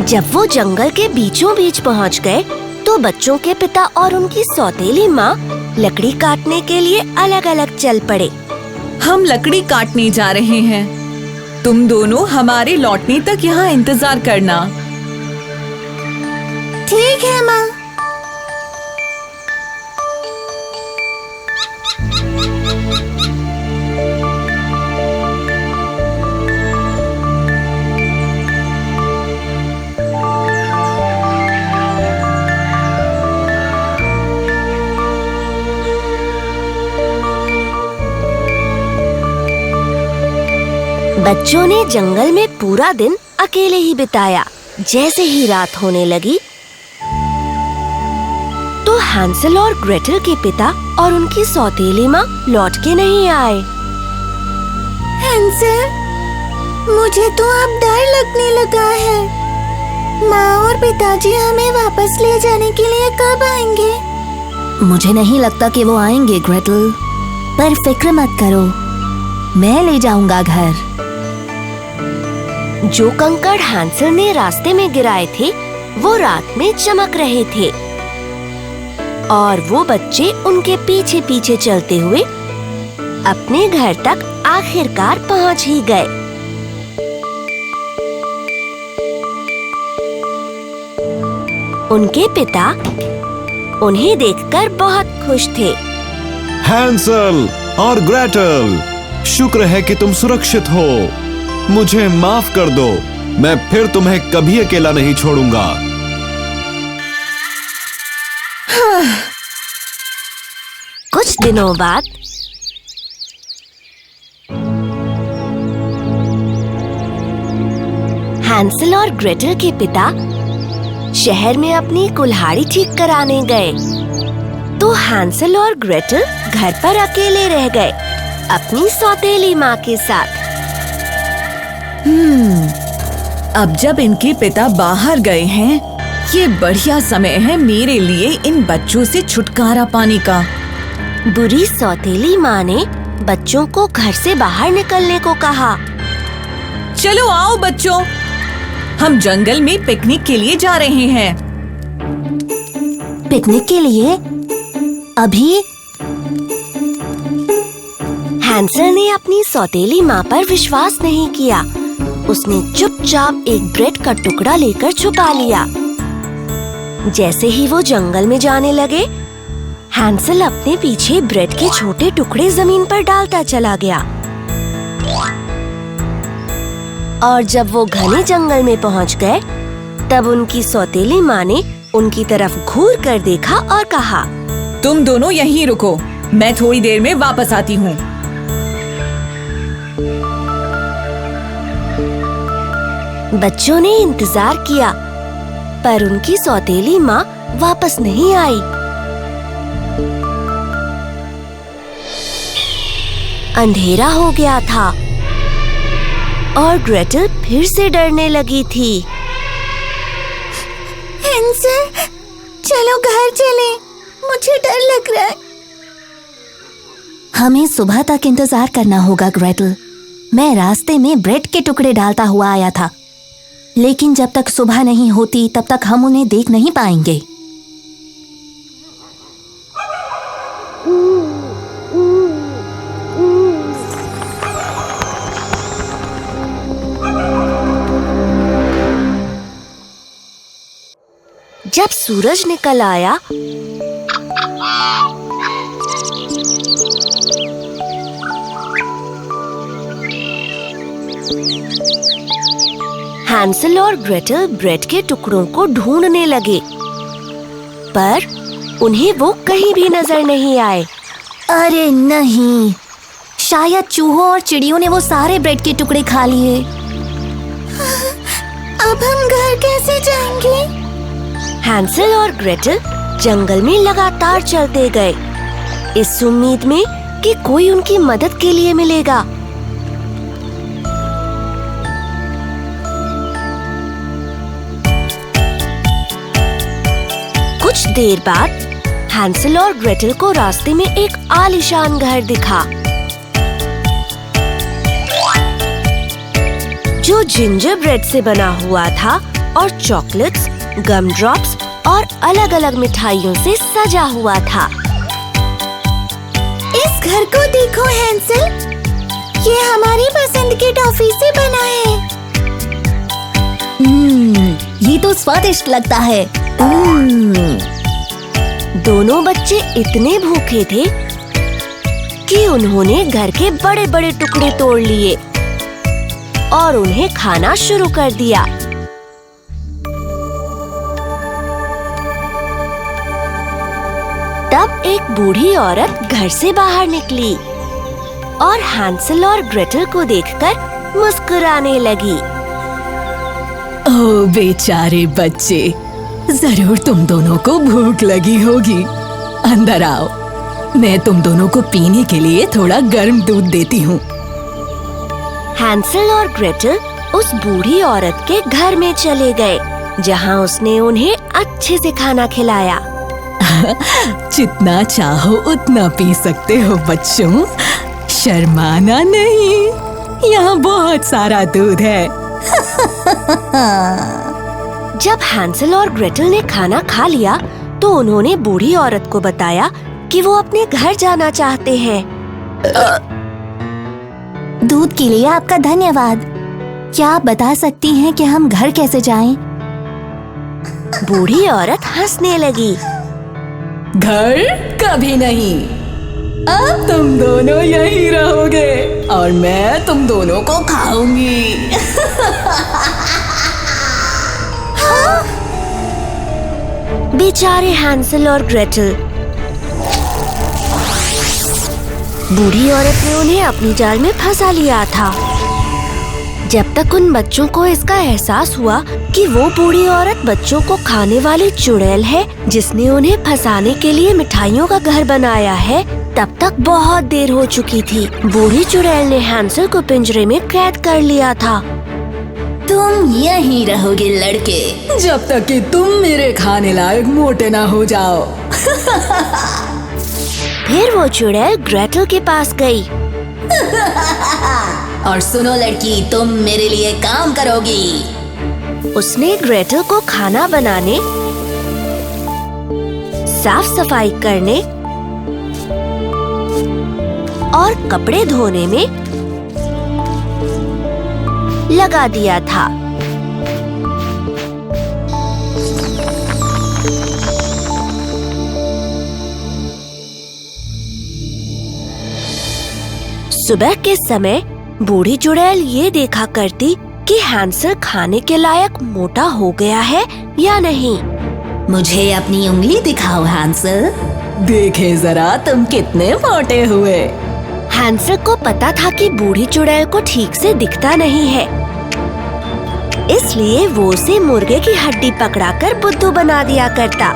जब वो जंगल के बीचों बीच पहुंच गए, तो बच्चों के पिता और उनकी सौतेली माँ लकड़ी काटने के लिए अलग अलग चल पड़े। हम लकड़ी काटने जा रहे हैं। तुम दोनों हमारे लौटने तक यहाँ इंतजार करना। ठीक है माँ। बच्चों ने जंगल में पूरा दिन अकेले ही बिताया। जैसे ही रात होने लगी, तो हैंसल और ग्रेटल के पिता और उनकी सौतेली माँ लौट के नहीं आए। हैंसल, मुझे तो अब डर लगने लगा है। माँ और पिताजी हमें वापस ले जाने के लिए कब आएंगे? मुझे नहीं लगता कि वो आएंगे ग्रेटल, पर फिक्र मत करो, मैं ले जाऊंगा घर। जो कंकड़ हैंसल ने रास्ते में गिराए थे वो रात में चमक रहे थे और वो बच्चे उनके पीछे पीछे चलते हुए अपने घर तक आखिरकार पहुंच ही गए। उनके पिता उन्हें देखकर बहुत खुश थे। हैंसल और ग्रेटल, शुक्र है कि तुम सुरक्षित हो। मुझे माफ कर दो, मैं फिर तुम्हें कभी अकेला नहीं छोड़ूंगा। कुछ दिनों बाद हैंसल और ग्रेटल के पिता शहर में अपनी कुल्हाड़ी ठीक कराने गए, तो हैंसल और ग्रेटल घर पर अकेले रह गए अपनी सौतेली माँ के साथ। अब जब इनके पिता बाहर गए हैं, ये बढ़िया समय है मेरे लिए इन बच्चों से छुटकारा पाने का। बुरी सौतेली माँ ने बच्चों को घर से बाहर निकलने को कहा। चलो आओ बच्चों, हम जंगल में पिकनिक के लिए जा रहे हैं। पिकनिक के लिए? अभी? हैंसल ने अपनी सौतेली माँ पर विश्वास नहीं किया। उसने चुपचाप एक ब्रेड का टुकड़ा लेकर छुपा लिया। जैसे ही वो जंगल में जाने लगे, हैंसल अपने पीछे ब्रेड के छोटे टुकड़े जमीन पर डालता चला गया। और जब वो घने जंगल में पहुंच गए, तब उनकी सौतेली माँ ने उनकी तरफ घूर कर देखा और कहा, तुम दोनों यहीं रुको, मैं थोड़ी देर में वापस आती हूँ। बच्चों ने इंतजार किया, पर उनकी सौतेली माँ वापस नहीं आई। अंधेरा हो गया था और ग्रेटल फिर से डरने लगी थी। हैंसल, चलो घर चलें, मुझे डर लग रहा है। हमें सुबह तक इंतजार करना होगा ग्रेटल। मैं रास्ते में ब्रेड के टुकड़े डालता हुआ आया था, लेकिन जब तक सुबह नहीं होती तब तक हम उन्हें देख नहीं पाएंगे। जब सूरज निकल आया, हैंसल और ग्रेटल ब्रेड के टुकड़ों को ढूंढने लगे, पर उन्हें वो कहीं भी नजर नहीं आए। अरे नहीं, शायद चूहों और चिड़ियों ने वो सारे ब्रेड के टुकड़े खा लिए। अब हम घर कैसे जाएंगे? हैंसल और ग्रेटल जंगल में लगातार चलते गए, इस उम्मीद में कि कोई उनकी मदद के लिए मिलेगा। कुछ देर बाद हैंसल और ग्रेटल को रास्ते में एक आलीशान घर दिखा, जो जिंजर ब्रेड से बना हुआ था और चॉकलेट्स, गम ड्रॉप्स और अलग अलग मिठाइयों से सजा हुआ था। इस घर को देखो हैंसल, ये हमारी पसंद की टॉफी से बना है। ये तो स्वादिष्ट लगता है। दोनों बच्चे इतने भूखे थे कि उन्होंने घर के बड़े बड़े टुकड़े तोड़ लिए और उन्हें खाना शुरू कर दिया। तब एक बूढ़ी औरत घर से बाहर निकली और हैंसल और ग्रेटल को देखकर मुस्कुराने लगी। ओह बेचारे बच्चे, जरूर तुम दोनों को भूख लगी होगी। अंदर आओ, मैं तुम दोनों को पीने के लिए थोड़ा गर्म दूध देती हूँ। हैंसल और ग्रेटल उस बूढ़ी औरत के घर में चले गए, जहाँ उसने उन्हें अच्छे से खाना खिलाया। जितना चाहो उतना पी सकते हो बच्चों, शर्माना नहीं, यहाँ बहुत सारा दूध है। जब हैंसल और ग्रेटल ने खाना खा लिया तो उन्होंने बूढ़ी औरत को बताया कि वो अपने घर जाना चाहते हैं। दूध के लिए आपका धन्यवाद। क्या आप बता सकती हैं कि हम घर कैसे जाएं? बूढ़ी औरत हंसने लगी। घर कभी नहीं, अब तुम दोनों यहीं रहोगे और मैं तुम दोनों को खाऊंगी। बेचारे हैंसल और ग्रेटल। बूढ़ी औरत ने उन्हें अपनी जाल में फंसा लिया था। जब तक उन बच्चों को इसका एहसास हुआ कि वो बूढ़ी औरत बच्चों को खाने वाली चुड़ैल है जिसने उन्हें फंसाने के लिए मिठाइयों का घर बनाया है, तब तक बहुत देर हो चुकी थी। बूढ़ी चुड़ैल ने हैंसल को पिंजरे में कैद कर लिया था। तुम यहीं रहोगे लड़के, जब तक कि तुम मेरे खाने लायक मोटे ना हो जाओ। फिर वो चुड़ैल ग्रेटल के पास गई। और सुनो लड़की, तुम मेरे लिए काम करोगी। उसने ग्रेटल को खाना बनाने, साफ सफाई करने और कपड़े धोने में लगा दिया था। सुबह के समय बूढ़ी चुड़ैल ये देखा करती कि हैंसल खाने के लायक मोटा हो गया है या नहीं। मुझे अपनी उंगली दिखाओ हैंसल। देखे जरा तुम कितने मोटे हुए। हैंसल को पता था कि बूढ़ी चुड़ैल को ठीक से दिखता नहीं है, इसलिए वो उसे मुर्गे की हड्डी पकड़ाकर बुद्धू बना दिया करता।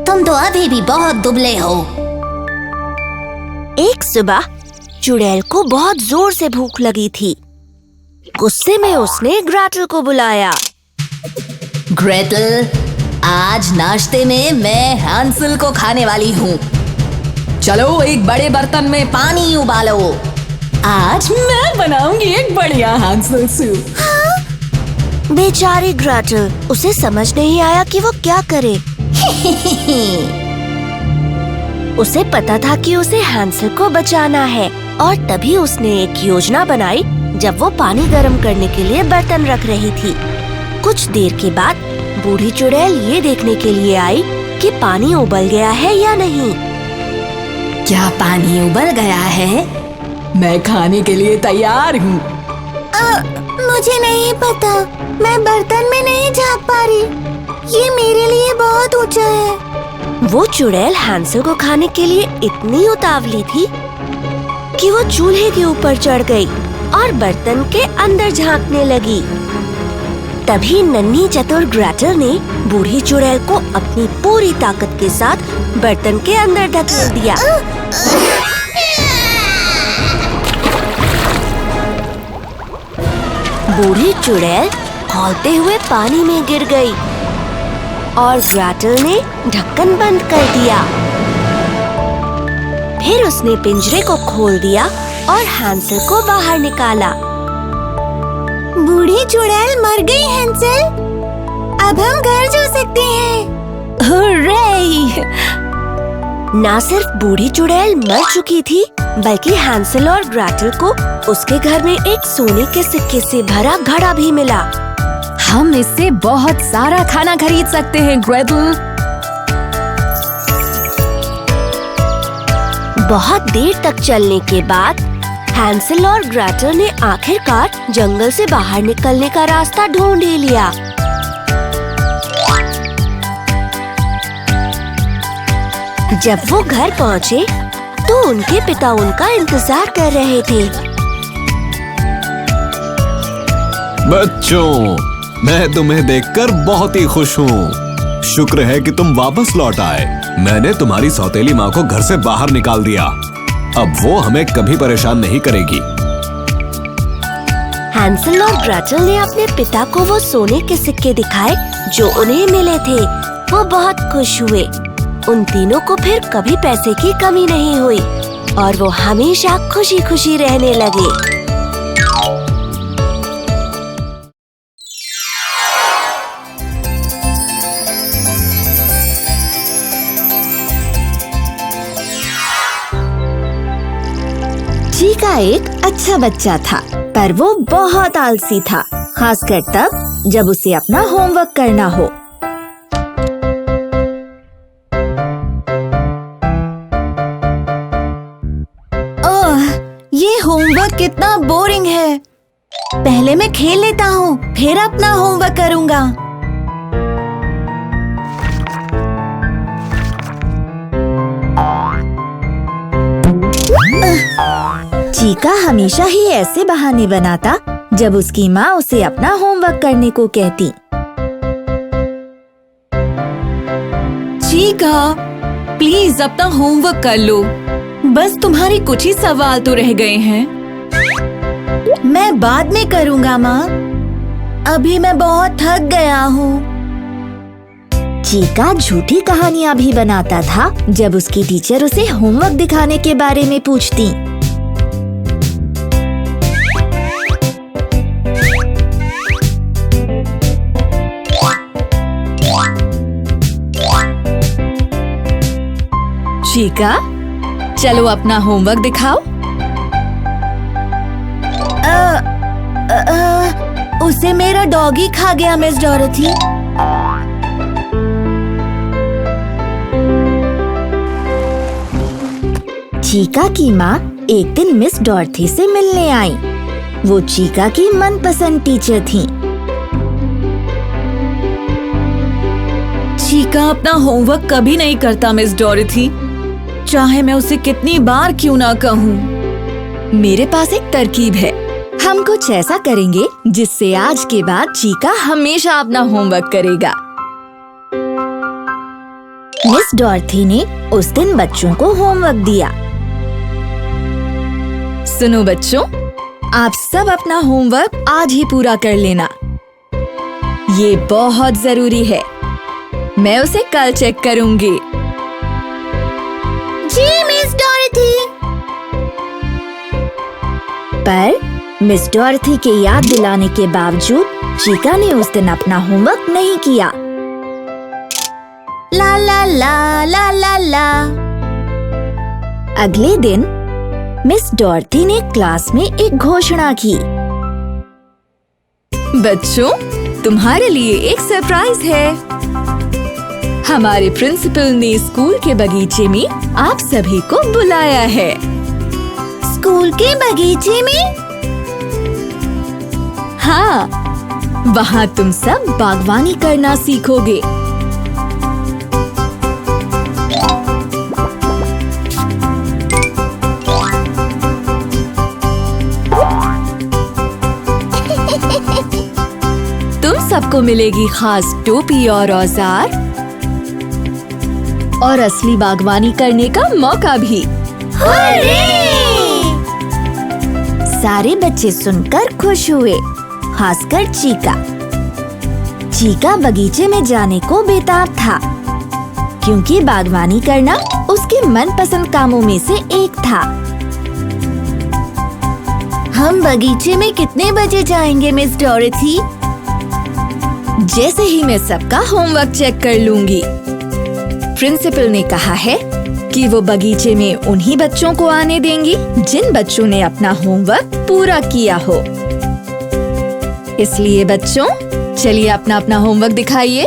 तुम तो अभी भी बहुत दुबले हो। एक सुबह चुड़ैल को बहुत जोर से भूख लगी थी। गुस्से में उसने ग्रेटल को बुलाया। ग्रेटल, आज नाश्ते में मैं हैंसल को खाने वाली हूँ। चलो एक बड़े बर्तन में पानी उबालो। आज मैं बनाऊंगी एक बढ़िया हैंसल सूप। बेचारी ग्रेटल, उसे समझ नहीं आया कि वो क्या करे। उसे पता था कि उसे हैंसल को बचाना है और तभी उसने एक योजना बनाई। जब वो पानी गर्म करने के लिए बर्तन रख रही थी, कुछ देर के बाद बूढ़ी चुड़ैल ये देखने के लिए आई कि पानी उबल गया है या नहीं। क्या पानी उबल गया है? मैं खाने के लिए तैयार हूँ। मुझे नहीं पता, मैं बर्तन में नहीं झाँक पा रही। ये मेरे लिए बहुत ऊंचा है। वो चुड़ैल हैंसल को खाने के लिए इतनी उतावली थी कि वो चूल्हे के ऊपर चढ़ गई और बर्तन के अंदर झांकने लगी। तभी नन्ही चतुर ग्रेटल ने बूढ़ी चुड़ैल को अपनी पूरी ताकत के साथ बर्तन के अंदर धकेल दिया। बूढ़ी चुड़ैल खौलते हुए पानी में गिर गई और ग्रेटल ने ढक्कन बंद कर दिया। फिर उसने पिंजरे को खोल दिया और हैंसल को बाहर निकाला। बूढ़ी चुड़ैल मर गई हैंसल। अब हम घर जा सकते हैं। हुर्रे! ना सिर्फ बूढ़ी चुड़ैल मर चुकी थी, बल्कि हैंसल और ग्रेटल को उसके घर में एक सोने के सिक्के से भरा घड़ा भी मिला। हम इससे बहुत सारा खाना खरीद सकते हैं ग्रेटल। बहुत देर तक चलने के बाद हैंसल और ग्रेटल ने आखिरकार जंगल से बाहर निकलने का रास्ता ढूंढ ही लिया। जब वो घर पहुँचे तो उनके पिता उनका इंतजार कर रहे थे। बच्चों, मैं तुम्हें देखकर बहुत ही खुश हूँ। शुक्र है कि तुम वापस लौट आए। मैंने तुम्हारी सौतेली माँ को घर से बाहर निकाल दिया। अब वो हमें कभी परेशान नहीं करेगी। हैंसल और ग्रेटल ने अपने पिता को वो सोने के सिक्के दिखाए जो उन्हें मिले थे। वो बहुत खुश हुए। उन तीनों को फिर कभी पैसे की कमी नहीं हुई और वो हमेशा खुशी खुशी रहने लगे। चीका एक अच्छा बच्चा था, पर वो बहुत आलसी था, खासकर तब जब उसे अपना होमवर्क करना हो। ओह, ये होमवर्क कितना बोरिंग है। पहले मैं खेल लेता हूँ, फिर अपना होमवर्क करूँगा। चीका हमेशा ही ऐसे बहाने बनाता जब उसकी माँ उसे अपना होमवर्क करने को कहती। चीका, प्लीज अपना होमवर्क कर लो। बस तुम्हारे कुछ ही सवाल तो रह गए हैं। मैं बाद में करूँगा माँ, अभी मैं बहुत थक गया हूँ। चीका झूठी कहानियाँ भी बनाता था जब उसकी टीचर उसे होमवर्क दिखाने के बारे में पूछती। चीका, चलो अपना होमवर्क दिखाओ। उसे मेरा डॉगी खा गया मिस डॉरथी। चीका की माँ एक दिन मिस डॉरथी से मिलने आई। वो चीका की मनपसंद टीचर थी। चीका अपना होमवर्क कभी नहीं करता मिस डॉरथी, चाहे मैं उसे कितनी बार क्यों ना कहूँ। मेरे पास एक तरकीब है। हम कुछ ऐसा करेंगे जिससे आज के बाद चीका हमेशा अपना होमवर्क करेगा। मिस डॉरथी ने उस दिन बच्चों को होमवर्क दिया। सुनो बच्चों, आप सब अपना होमवर्क आज ही पूरा कर लेना। ये बहुत जरूरी है। मैं उसे कल चेक करूंगी। जी मिस डॉरथी। पर मिस डॉरथी के याद दिलाने के बावजूद चीका ने उस दिन अपना होमवर्क नहीं किया। ला ला ला ला ला ला। अगले दिन मिस डॉरथी ने क्लास में एक घोषणा की। बच्चों, तुम्हारे लिए एक सरप्राइज है। हमारे प्रिंसिपल ने स्कूल के बगीचे में आप सभी को बुलाया है। स्कूल के बगीचे में? हाँ, वहाँ तुम सब बागवानी करना सीखोगे। तुम सबको मिलेगी खास टोपी और औजार और असली बागवानी करने का मौका भी। सारे बच्चे सुनकर खुश हुए, खासकर चीका। चीका बगीचे में जाने को बेताब था, क्योंकि बागवानी करना उसके मनपसंद कामों में से एक था। हम बगीचे में कितने बजे जाएंगे मिस डॉरथी? जैसे ही मैं सबका होमवर्क चेक कर लूंगी। प्रिंसिपल ने कहा है कि वो बगीचे में उन्हीं बच्चों को आने देंगी जिन बच्चों ने अपना होमवर्क पूरा किया हो। इसलिए बच्चों, चलिए अपना अपना होमवर्क दिखाइए।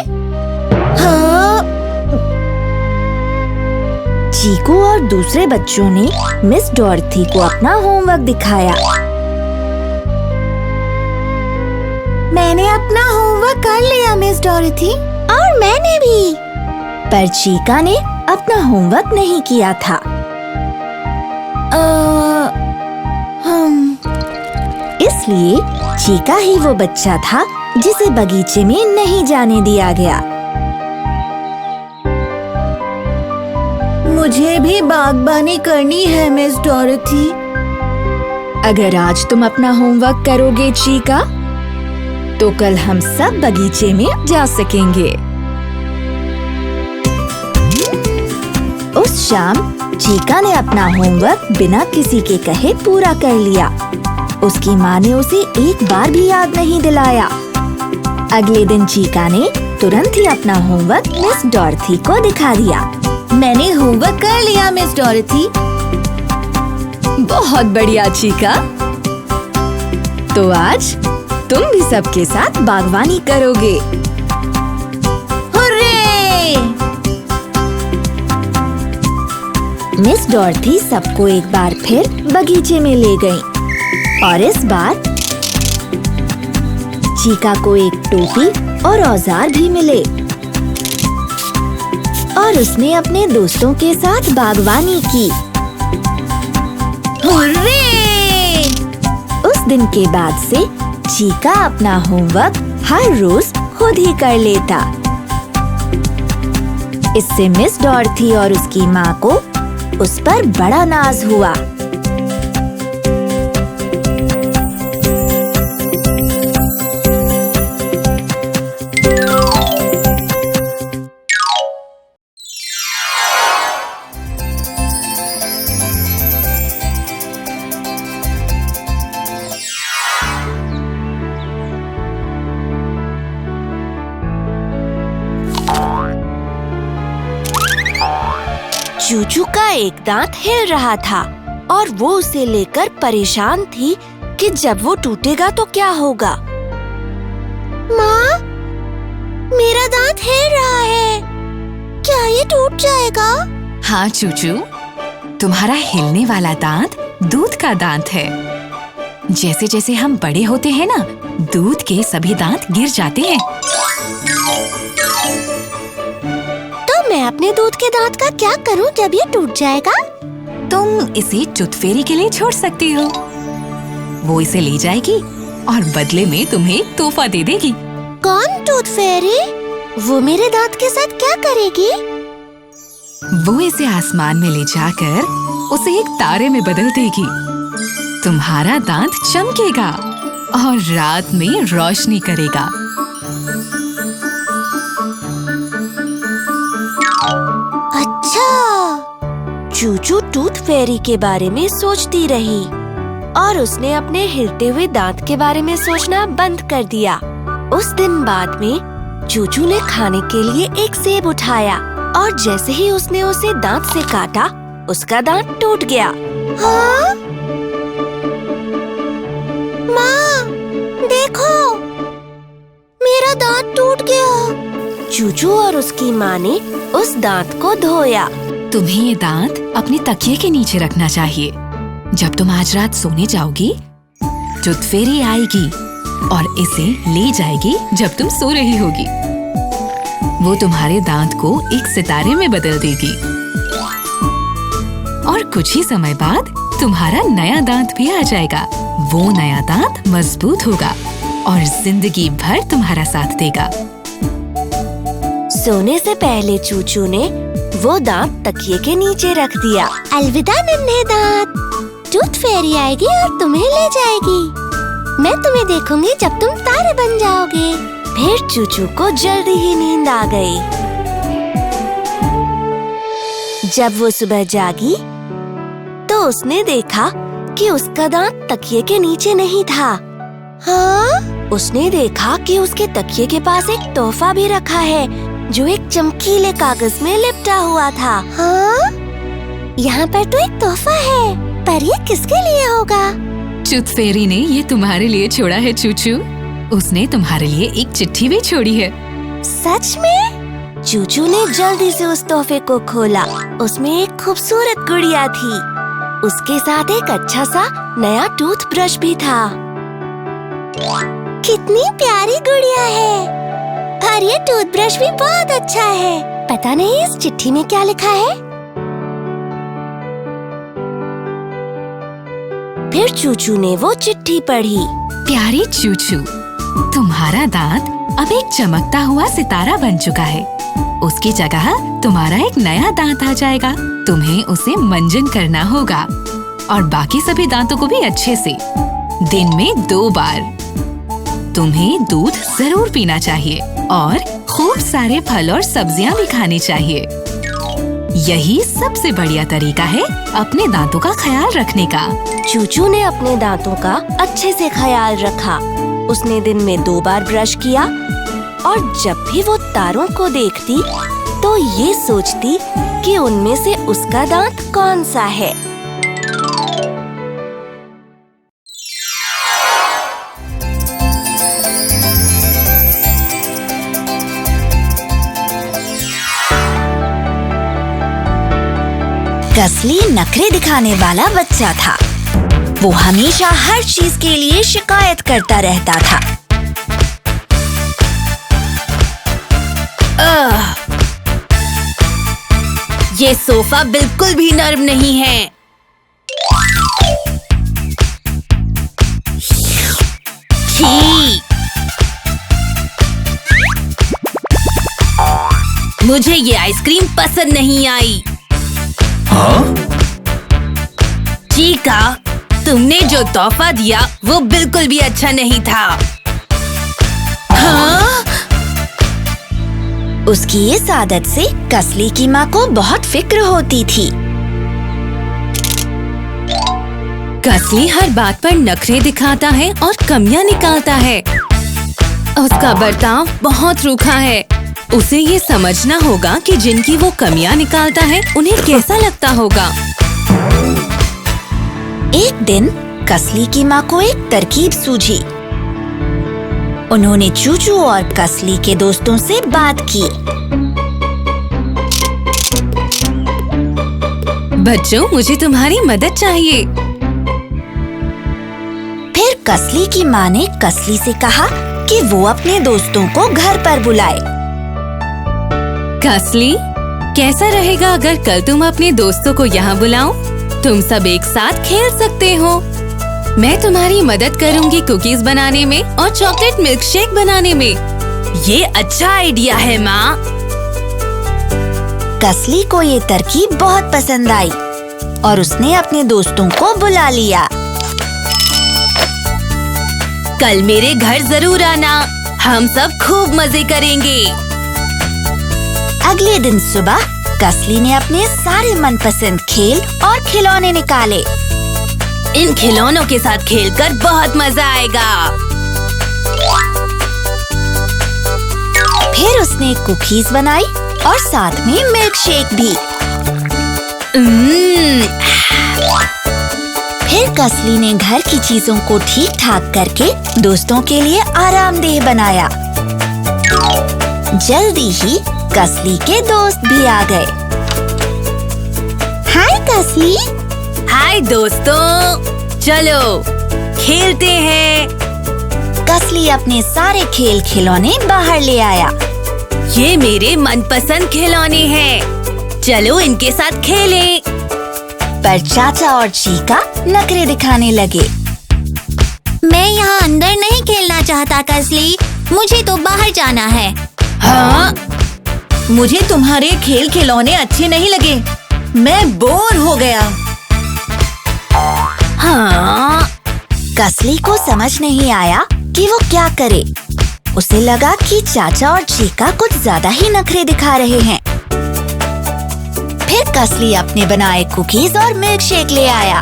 हाँ। चीकू और दूसरे बच्चों ने मिस डॉरथी को अपना होमवर्क दिखाया। मैंने अपना होमवर्क कर लिया मिस डॉरथी। और मैंने भी। पर चीका ने अपना होमवर्क नहीं किया था। इसलिए चीका ही वो बच्चा था जिसे बगीचे में नहीं जाने दिया गया। मुझे भी बागबानी करनी है मिस डॉरेथी। अगर आज तुम अपना होमवर्क करोगे चीका, तो कल हम सब बगीचे में जा सकेंगे। उस शाम चीका ने अपना होमवर्क बिना किसी के कहे पूरा कर लिया। उसकी माँ ने उसे एक बार भी याद नहीं दिलाया। अगले दिन चीका ने तुरंत ही अपना होमवर्क मिस डॉरेथी को दिखा दिया। मैंने होमवर्क कर लिया मिस डॉरेथी। बहुत बढ़िया चीका। तो आज तुम भी सबके साथ बागवानी करोगे। हुर्रे! मिस डॉरेथी सबको एक बार फिर बगीचे में ले गईं। और इस बार चीका को एक टोपी और औजार भी मिले और उसने अपने दोस्तों के साथ बागवानी की। हुर्रे! उस दिन के बाद से चीका अपना होमवर्क हर रोज खुद ही कर लेता। इससे मिस डॉरेथी और उसकी माँ को उस पर बड़ा नाज हुआ। चूचू का एक दांत हिल रहा था और वो उसे लेकर परेशान थी कि जब वो टूटेगा तो क्या होगा। माँ, मेरा दांत हिल रहा है। क्या ये टूट जाएगा? हाँ चूचू, तुम्हारा हिलने वाला दांत दूध का दांत है। जैसे जैसे हम बड़े होते हैं ना, दूध के सभी दांत गिर जाते हैं। तो मैं अपने दूध के दांत का क्या करूं जब ये टूट जाएगा? तुम इसे टूथ फेरी के लिए छोड़ सकती हो। वो इसे ले जाएगी और बदले में तुम्हें एक तोहफा दे देगी। कौन टूथ फेरी? वो मेरे दांत के साथ क्या करेगी? वो इसे आसमान में ले जाकर उसे एक तारे में बदल देगी। तुम्हारा दांत चमकेगा और रात में रोशनी करेगा। अच्छा। चूचू टूथ फेरी के बारे में सोचती रही और उसने अपने हिलते हुए दांत के बारे में सोचना बंद कर दिया। उस दिन बाद में चूचू ने खाने के लिए एक सेब उठाया और जैसे ही उसने उसे दांत से काटा, उसका दांत टूट गया। हाँ? माँ, देखो, मेरा दांत टूट गया। चूचू और उसकी माँ ने उस दांत को धोया। तुम्हें ये दांत अपने तकिए के नीचे रखना चाहिए। जब तुम आज रात सोने जाओगी, टूथ फेरी आएगी और इसे ले जाएगी जब तुम सो रही होगी। वो तुम्हारे दांत को एक सितारे में बदल देगी और कुछ ही समय बाद तुम्हारा नया दांत भी आ जाएगा। वो नया दांत मजबूत होगा और जिंदगी भर तुम्हारा साथ देगा। सोने से पहले चूचू ने वो दांत तकिए के नीचे रख दिया। अलविदा नन्हे दांत, टूथ फेरी आएगी और तुम्हें ले जाएगी। मैं तुम्हें देखूंगी जब तुम तारे बन जाओगे। फिर चूचू को जल्दी ही नींद आ गई। जब वो सुबह जागी तो उसने देखा कि उसका दांत तकिए के नीचे नहीं था। हाँ? उसने देखा कि उसके तकिए के पास एक तोहफा भी रखा है जो एक चमकीले कागज में लिपटा हुआ था। हाँ? यहाँ पर तो एक तोहफा है, पर ये किसके लिए होगा? टूथ फेरी ने ये तुम्हारे लिए छोड़ा है चूचू। उसने तुम्हारे लिए एक चिट्ठी भी छोड़ी है। सच में? चूचू ने जल्दी से उस तोहफे को खोला। उसमें एक खूबसूरत गुड़िया थी। उसके साथ एक अच्छा सा नया टूथब्रश भी था। कितनी प्यारी गुड़िया है। और ये टूथब्रश भी बहुत अच्छा है। पता नहीं इस चिट्ठी में क्या लिखा है? फिर चूचू ने वो चिट्ठी पढ़ी। प्यारे चूचू, तुम्हारा दांत अब एक चमकता हुआ सितारा बन चुका है। उसकी जगह तुम्हारा एक नया दांत आ जाएगा। तुम्हें उसे मंजन करना होगा और बाकी सभी दांतों को भी अच्छे से, दिन में 2 बार। तुम्हें दूध जरूर पीना चाहिए और खूब सारे फल और सब्जियां भी खानी चाहिए। यही सबसे बढ़िया तरीका है अपने दांतों का ख्याल रखने का। चूचू ने अपने दांतों का अच्छे से ख्याल रखा। उसने दिन में 2 बार ब्रश किया और जब भी वो तारों को देखती तो ये सोचती कि उनमें से उसका दांत कौन सा है। कसली नखरे दिखाने वाला बच्चा था। वो हमेशा हर चीज के लिए शिकायत करता रहता था। ये सोफा बिल्कुल भी नर्म नहीं है। छी! मुझे ये आइसक्रीम पसंद नहीं आई। चीका, तुमने जो तोहफा दिया वो बिल्कुल भी अच्छा नहीं था। हाँ? उसकी इस आदत से कसली की माँ को बहुत फिक्र होती थी। कसली हर बात पर नखरे दिखाता है और कमियां निकालता है। उसका बर्ताव बहुत रूखा है। उसे ये समझना होगा कि जिनकी वो कमियां निकालता है उन्हें कैसा लगता होगा। एक दिन कसली की माँ को एक तरकीब सूझी। उन्होंने चूचू और कसली के दोस्तों से बात की। बच्चों, मुझे तुम्हारी मदद चाहिए। फिर कसली की माँ ने कसली से कहा कि वो अपने दोस्तों को घर पर बुलाए। कसली, कैसा रहेगा अगर कल तुम अपने दोस्तों को यहाँ बुलाओ? तुम सब एक साथ खेल सकते हो। मैं तुम्हारी मदद करूँगी कुकीज बनाने में और चॉकलेट मिल्क शेक बनाने में। ये अच्छा आइडिया है माँ। कसली को ये तरकीब बहुत पसंद आई और उसने अपने दोस्तों को बुला लिया। कल मेरे घर जरूर आना, हम सब खूब मजे करेंगे। अगले दिन सुबह कसली ने अपने सारे मनपसंद खेल और खिलौने निकाले। इन खिलौनों के साथ खेलकर बहुत मजा आएगा। फिर उसने कुकीज बनाई और साथ में मिल्क शेक भी। फिर कसली ने घर की चीजों को ठीक ठाक करके दोस्तों के लिए आरामदेह बनाया। जल्दी ही कसली के दोस्त भी आ गए। हाय कसली। हाय दोस्तों, चलो खेलते हैं। कसली अपने सारे खेल खिलौने बाहर ले आया। ये मेरे मनपसंद खिलौने हैं। चलो इनके साथ खेलें। पर चाचा और चीका नखरे दिखाने लगे। मैं यहाँ अंदर नहीं खेलना चाहता कसली, मुझे तो बाहर जाना है। हाँ? मुझे तुम्हारे खेल खिलौने अच्छे नहीं लगे। मैं बोर हो गया। हाँ? कसली को समझ नहीं आया कि वो क्या करे। उसे लगा कि चाचा और चीका कुछ ज्यादा ही नखरे दिखा रहे हैं। फिर कसली अपने बनाए कुकीज और मिल्क शेक ले आया।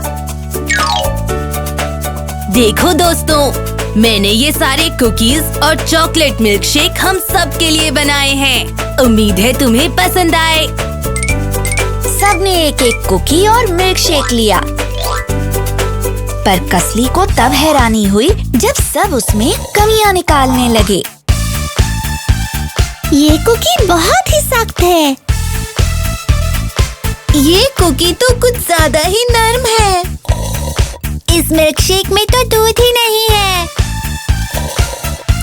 देखो दोस्तों, मैंने ये सारे कुकीज और चॉकलेट मिल्क शेक हम सब के लिए बनाए हैं। उम्मीद है तुम्हें पसंद आए। सबने एक एक कुकी और मिल्क शेक लिया। पर कसली को तब हैरानी हुई जब सब उसमें कमियां निकालने लगे। ये कुकी बहुत ही सख्त है। ये कुकी तो कुछ ज्यादा ही नर्म है। इस मिल्क शेक में तो दूध ही नहीं है।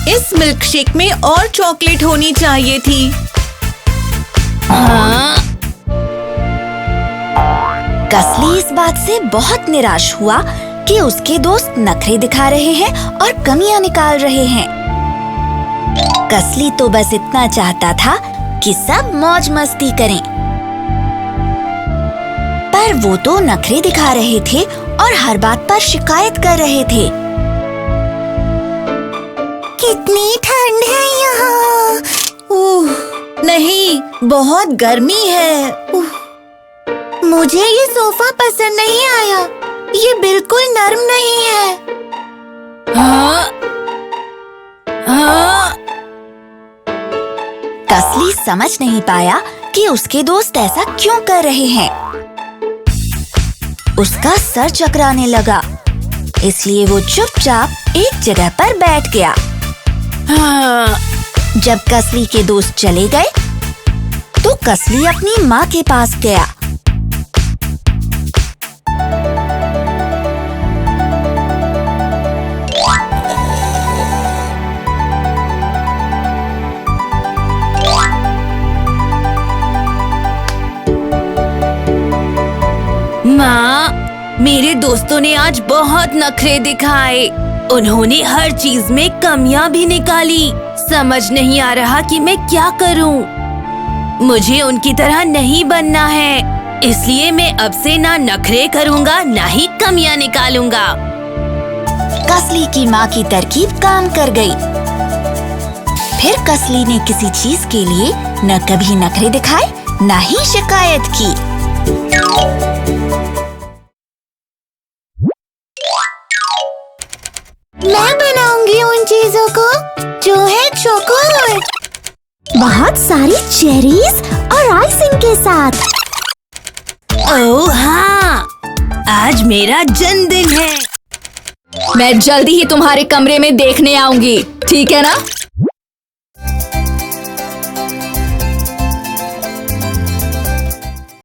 इस मिल्क शेक में और चॉकलेट होनी चाहिए थी। हाँ? कसली इस बात से बहुत निराश हुआ कि उसके दोस्त नखरे दिखा रहे हैं और कमियां निकाल रहे हैं। कसली तो बस इतना चाहता था कि सब मौज मस्ती करें, पर वो तो नखरे दिखा रहे थे और हर बात पर शिकायत कर रहे थे। कितनी ठंड है यहाँ। नहीं, बहुत गर्मी है। मुझे ये सोफा पसंद नहीं आया, ये बिल्कुल नर्म नहीं है। कसली समझ नहीं पाया कि उसके दोस्त ऐसा क्यों कर रहे हैं। उसका सर चकराने लगा, इसलिए वो चुपचाप एक जगह पर बैठ गया। जब कसली के दोस्त चले गए, तो कसली अपनी माँ के पास गया। माँ, मेरे दोस्तों ने आज बहुत नखरे दिखाए। उन्होंने हर चीज में कमियां भी निकाली। समझ नहीं आ रहा कि मैं क्या करूं। मुझे उनकी तरह नहीं बनना है, इसलिए मैं अब से ना नखरे करूंगा ना ही कमियां निकालूंगा। कसली की माँ की तरकीब काम कर गई। फिर कसली ने किसी चीज के लिए न कभी नखरे दिखाए न ही शिकायत की। मैं बनाऊंगी उन चीजों को जो है चॉकलेट, बहुत सारी चेरीज और आइसिंग के साथ। ओह हाँ, आज मेरा जन्मदिन है। मैं जल्दी ही तुम्हारे कमरे में देखने आऊंगी, ठीक है ना?